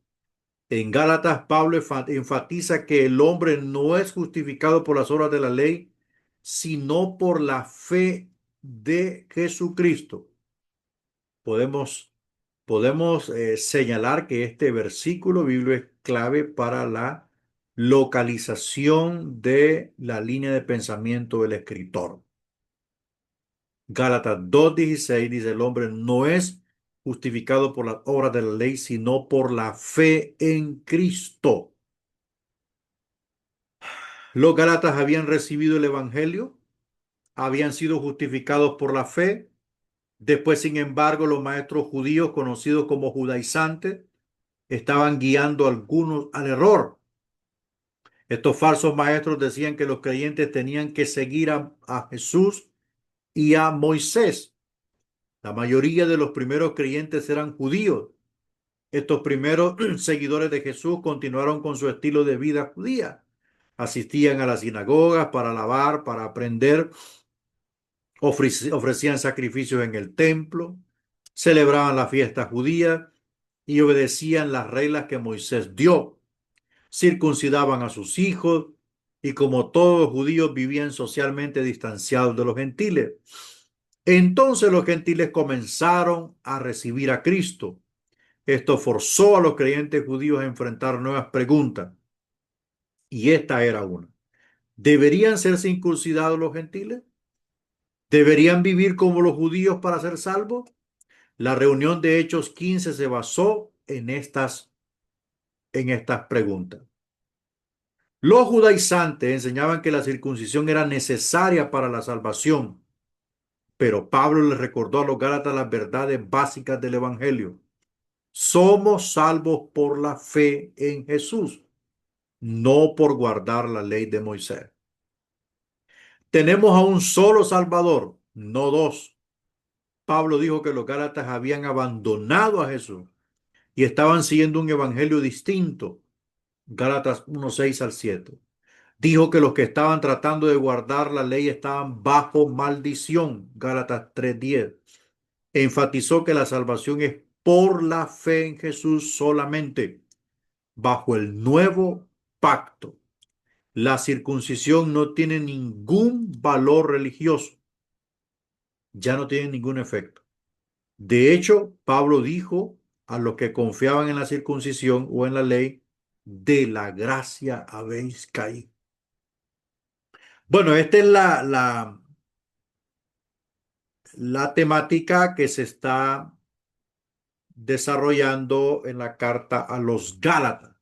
En Gálatas, Pablo enfatiza que el hombre no es justificado por las obras de la ley, sino por la fe de Jesucristo. Podemos, podemos señalar que este versículo bíblico es clave para la localización de la línea de pensamiento del escritor. Gálatas 2:16 dice: el hombre no es justificado por las obras de la ley, sino por la fe en Cristo. Los Gálatas habían recibido el Evangelio, habían sido justificados por la fe. Después, sin embargo, los maestros judíos, conocidos como judaizantes, estaban guiando a algunos al error. Estos falsos maestros decían que los creyentes tenían que seguir a Jesús y a Moisés. La mayoría de los primeros creyentes eran judíos. Estos primeros seguidores de Jesús continuaron con su estilo de vida judía. Asistían a las sinagogas para alabar, para aprender, ofrecían sacrificios en el templo, celebraban la fiesta judía y obedecían las reglas que Moisés dio. Circuncidaban a sus hijos y, como todos los judíos, vivían socialmente distanciados de los gentiles. Entonces los gentiles comenzaron a recibir a Cristo. Esto forzó a los creyentes judíos a enfrentar nuevas preguntas. Y esta era una: ¿deberían ser circuncidados los gentiles? ¿Deberían vivir como los judíos para ser salvos? La reunión de Hechos 15 se basó en estas preguntas. Los judaizantes enseñaban que la circuncisión era necesaria para la salvación, pero Pablo les recordó a los Gálatas las verdades básicas del Evangelio. Somos salvos por la fe en Jesús, no por guardar la ley de Moisés. Tenemos a un solo Salvador, no dos. Pablo dijo que los Gálatas habían abandonado a Jesús y estaban siguiendo un evangelio distinto. Gálatas 1:6 al 7. Dijo que los que estaban tratando de guardar la ley estaban bajo maldición. Gálatas 3:10. Enfatizó que la salvación es por la fe en Jesús solamente, bajo el nuevo pacto. La circuncisión no tiene ningún valor religioso, ya no tiene ningún efecto. De hecho, Pablo dijo a los que confiaban en la circuncisión o en la ley: de la gracia habéis caído. Bueno, esta es la temática que se está desarrollando en la carta a los Gálatas.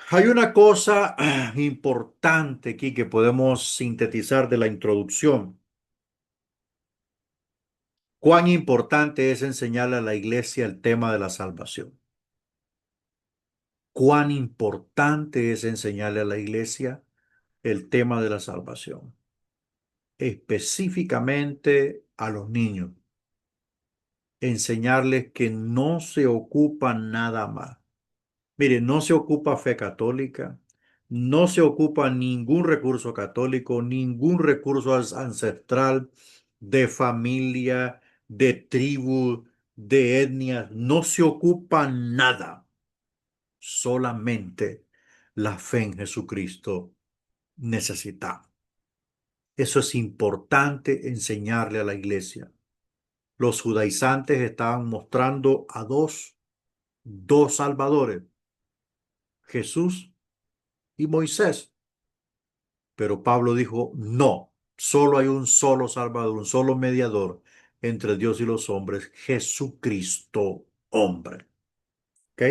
Hay una cosa importante aquí que podemos sintetizar de la introducción. Cuán importante es enseñarle a la iglesia el tema de la salvación. Cuán importante es enseñarle a la iglesia el tema de la salvación, específicamente a los niños. Enseñarles que no se ocupa nada más. Mire, no se ocupa fe católica, no se ocupa ningún recurso católico, ningún recurso ancestral, de familia, de tribu, de etnia, no se ocupa nada. Solamente la fe en Jesucristo necesitamos. Eso es importante enseñarle a la iglesia. Los judaizantes estaban mostrando a dos salvadores, Jesús y Moisés. Pero Pablo dijo, no, solo hay un solo salvador, un solo mediador entre Dios y los hombres, Jesucristo, hombre. ¿Ok?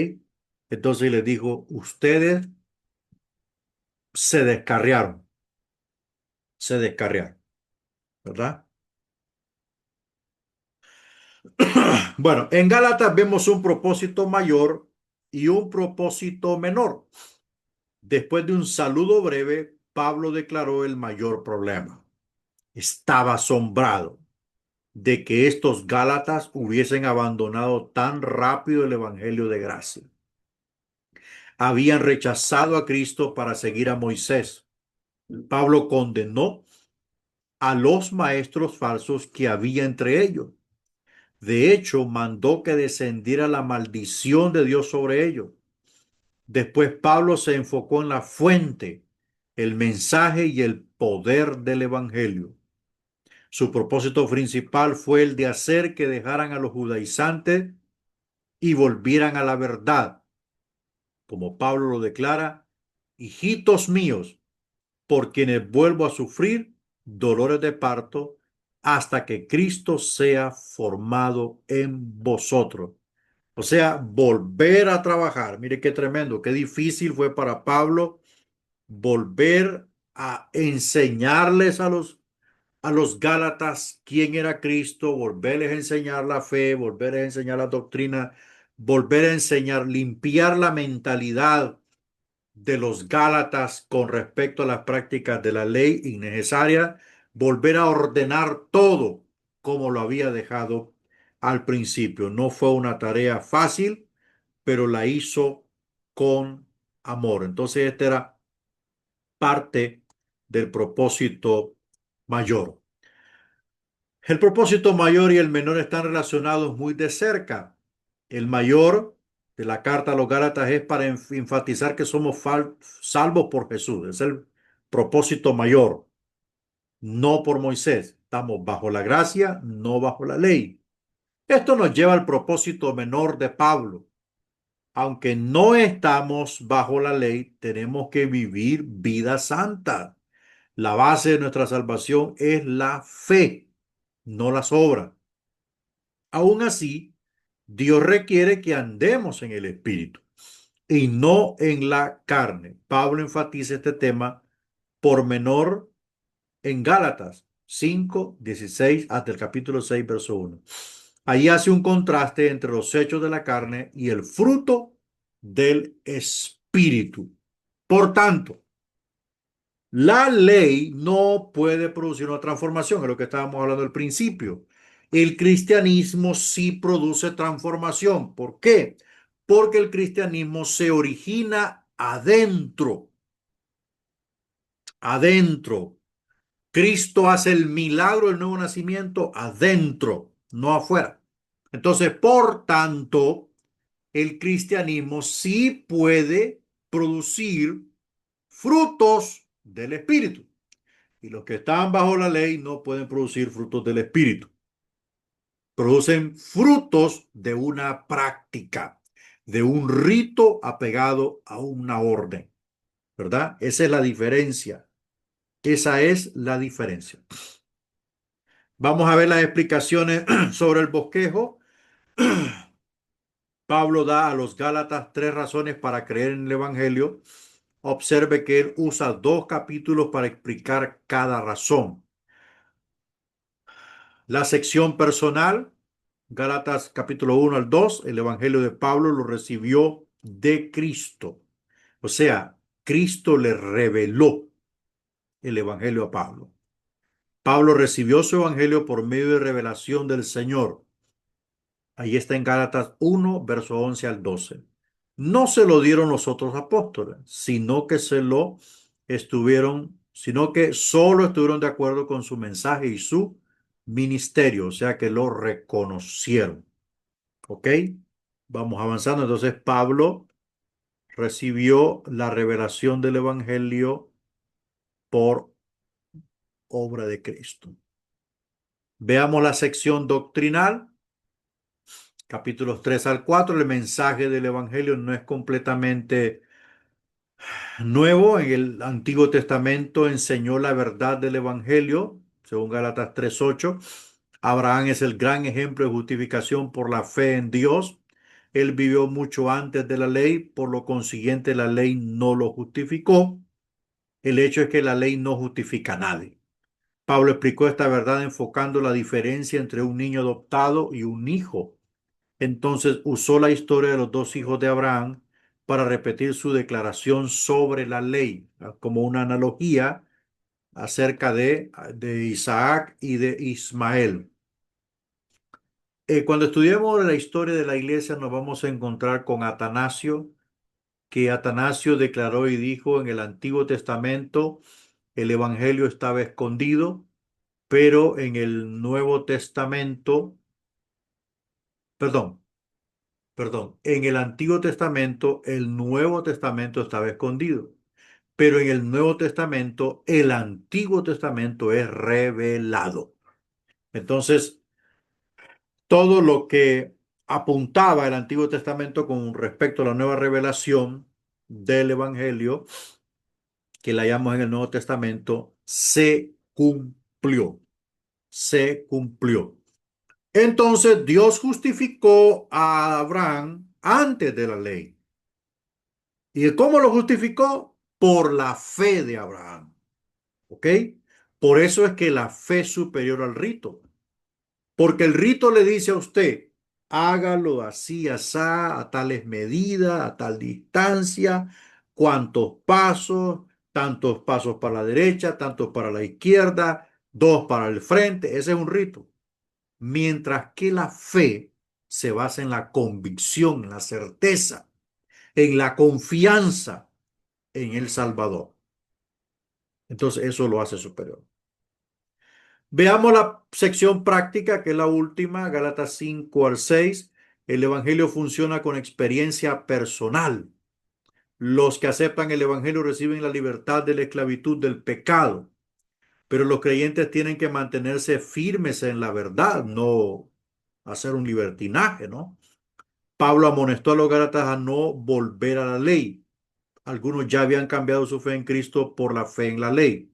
Entonces les dijo, ustedes se descarriaron, se descarriaron, ¿verdad? Bueno, en Gálatas vemos un propósito mayor y un propósito menor. Después de un saludo breve, Pablo declaró el mayor problema. Estaba asombrado de que estos Gálatas hubiesen abandonado tan rápido el Evangelio de gracia. Habían rechazado a Cristo para seguir a Moisés. Pablo condenó a los maestros falsos que había entre ellos. De hecho, mandó que descendiera la maldición de Dios sobre ellos. Después Pablo se enfocó en la fuente, el mensaje y el poder del Evangelio. Su propósito principal fue el de hacer que dejaran a los judaizantes y volvieran a la verdad. Como Pablo lo declara, hijitos míos, por quienes vuelvo a sufrir dolores de parto hasta que Cristo sea formado en vosotros. O sea, volver a trabajar. Mire qué tremendo, qué difícil fue para Pablo volver a enseñarles a los Gálatas quién era Cristo, volverles a enseñar la fe, volverles a enseñar la doctrina, volver a enseñar, limpiar la mentalidad de los Gálatas con respecto a las prácticas de la ley innecesaria, volver a ordenar todo como lo había dejado al principio. No fue una tarea fácil, pero la hizo con amor. Entonces, este era parte del propósito mayor. El propósito mayor y el menor están relacionados muy de cerca. El mayor de la carta a los Gálatas es para enfatizar que somos salvos por Jesús. Es el propósito mayor, no por Moisés. Estamos bajo la gracia, no bajo la ley. Esto nos lleva al propósito menor de Pablo. Aunque no estamos bajo la ley, tenemos que vivir vida santa. La base de nuestra salvación es la fe, no las obras. Aún así, Dios requiere que andemos en el Espíritu y no en la carne. Pablo enfatiza este tema por menor en Gálatas 5:16 hasta el capítulo 6, verso 1. Ahí hace un contraste entre los hechos de la carne y el fruto del Espíritu. Por tanto, la ley no puede producir una transformación, es lo que estábamos hablando al principio. El cristianismo sí produce transformación. ¿Por qué? Porque el cristianismo se origina adentro, adentro. Cristo hace el milagro del nuevo nacimiento adentro, no afuera. Entonces, por tanto, el cristianismo sí puede producir frutos del Espíritu. Y los que están bajo la ley no pueden producir frutos del Espíritu. Producen frutos de una práctica, de un rito apegado a una orden, ¿verdad? Esa es la diferencia. Esa es la diferencia. Vamos a ver las explicaciones sobre el bosquejo. Pablo da a los Gálatas tres razones para creer en el Evangelio. Observe que él usa 2 capítulos para explicar cada razón. La sección personal, Gálatas capítulo 1 al 2, el Evangelio de Pablo lo recibió de Cristo. O sea, Cristo le reveló el Evangelio a Pablo. Pablo recibió su Evangelio por medio de revelación del Señor. Ahí está en Gálatas 1, verso 11 al 12. No se lo dieron los otros apóstoles, sino que solo estuvieron de acuerdo con su mensaje y su ministerio, o sea que lo reconocieron. ¿Ok? Vamos avanzando. Entonces Pablo recibió la revelación del Evangelio por obra de Cristo. Veamos la sección doctrinal, capítulos 3 al 4. El mensaje del Evangelio no es completamente nuevo. En el Antiguo Testamento enseñó la verdad del Evangelio, según Gálatas 3:8. Abraham es el gran ejemplo de justificación por la fe en Dios. Él vivió mucho antes de la ley, por lo consiguiente la ley no lo justificó. El hecho es que la ley no justifica a nadie. Pablo explicó esta verdad enfocando la diferencia entre un niño adoptado y un hijo. Entonces usó la historia de los dos hijos de Abraham para repetir su declaración sobre la ley, como una analogía acerca de Isaac y de Ismael. Cuando estudiemos la historia de la iglesia nos vamos a encontrar con Atanasio, que Atanasio declaró y dijo: en el Antiguo Testamento el Evangelio estaba escondido, pero en el Nuevo Testamento, perdón, en el Antiguo Testamento el Nuevo Testamento estaba escondido, pero en el Nuevo Testamento el Antiguo Testamento es revelado. Entonces, todo lo que apuntaba el Antiguo Testamento con respecto a la nueva revelación del Evangelio, que la hallamos en el Nuevo Testamento, se cumplió. Se cumplió. Entonces Dios justificó a Abraham antes de la ley. ¿Y cómo lo justificó? Por la fe de Abraham. ¿Ok? Por eso es que la fe es superior al rito. Porque el rito le dice a usted: hágalo así, asá, a tales medidas, a tal distancia, cuántos pasos, tantos pasos para la derecha, tantos para la izquierda, dos para el frente. Ese es un rito. Mientras que la fe se basa en la convicción, en la certeza, en la confianza en el Salvador. Entonces eso lo hace superior. Veamos la sección práctica, que es la última, Gálatas 5 al 6. El Evangelio funciona con experiencia personal. Los que aceptan el Evangelio reciben la libertad de la esclavitud del pecado, pero los creyentes tienen que mantenerse firmes en la verdad, no hacer un libertinaje, ¿no? Pablo amonestó a los gálatas a no volver a la ley. Algunos ya habían cambiado su fe en Cristo por la fe en la ley.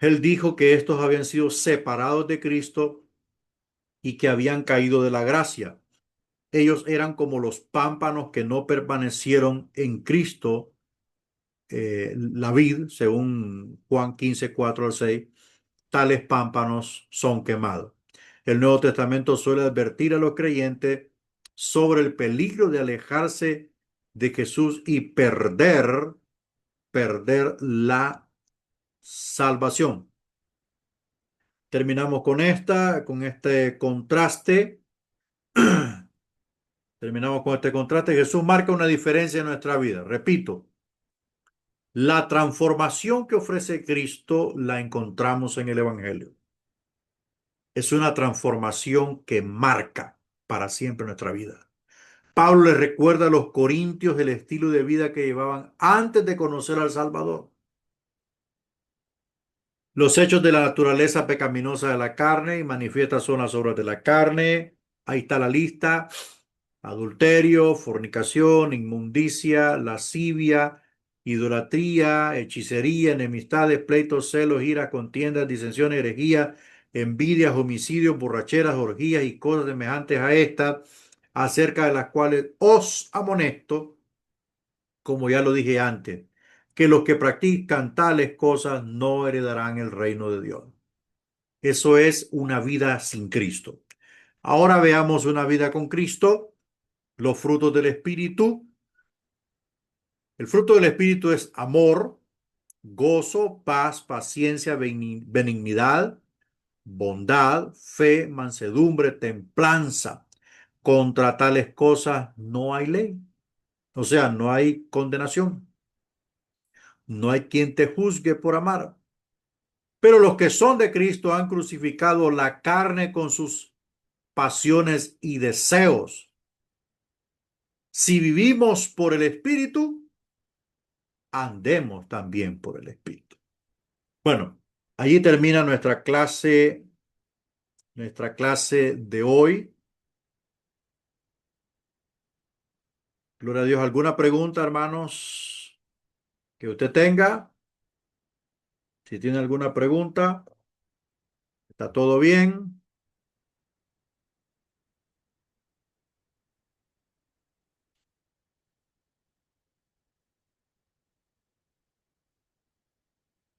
Él dijo que estos habían sido separados de Cristo y que habían caído de la gracia. Ellos eran como los pámpanos que no permanecieron en Cristo, la vid, según Juan 15:4 al 6. Tales pámpanos son quemados. El Nuevo Testamento suele advertir a los creyentes sobre el peligro de alejarse de Jesús y perder la salvación. Terminamos con este contraste. Terminamos con este contraste. Jesús marca una diferencia en nuestra vida. Repito, la transformación que ofrece Cristo la encontramos en el Evangelio. Es una transformación que marca para siempre nuestra vida. Pablo les recuerda a los corintios el estilo de vida que llevaban antes de conocer al Salvador. Los hechos de la naturaleza pecaminosa de la carne y manifiestas son las obras de la carne. Ahí está la lista: adulterio, fornicación, inmundicia, lascivia, idolatría, hechicería, enemistades, pleitos, celos, iras, contiendas, disensiones, herejías, envidias, homicidios, borracheras, orgías y cosas semejantes a estas, acerca de las cuales os amonesto, como ya lo dije antes, que los que practican tales cosas no heredarán el reino de Dios. Eso es una vida sin Cristo. Ahora veamos una vida con Cristo. Los frutos del Espíritu. El fruto del Espíritu es amor, gozo, paz, paciencia, benignidad, bondad, fe, mansedumbre, templanza. Contra tales cosas no hay ley. O sea, no hay condenación. No hay quien te juzgue por amar. Pero los que son de Cristo han crucificado la carne con sus pasiones y deseos. Si vivimos por el Espíritu, andemos también por el Espíritu. Bueno, allí termina nuestra clase nuestra clase de hoy. Gloria a Dios. ¿Alguna pregunta, hermanos, que usted tenga? Si tiene alguna pregunta, ¿está todo bien?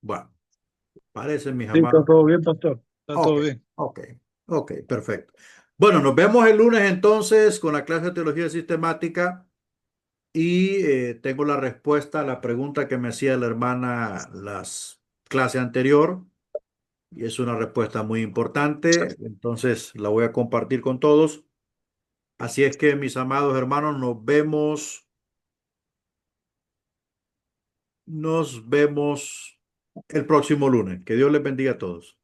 Bueno, parece, mis Sí, está hermanos. todo bien, pastor. Está Ok, todo bien. ok, ok, perfecto. Bueno, nos vemos el lunes entonces con la clase de teología sistemática y tengo la respuesta a la pregunta que me hacía la hermana las clase anterior y es una respuesta muy importante, entonces la voy a compartir con todos. Así es que, mis amados hermanos, nos vemos el próximo lunes. Que Dios les bendiga a todos.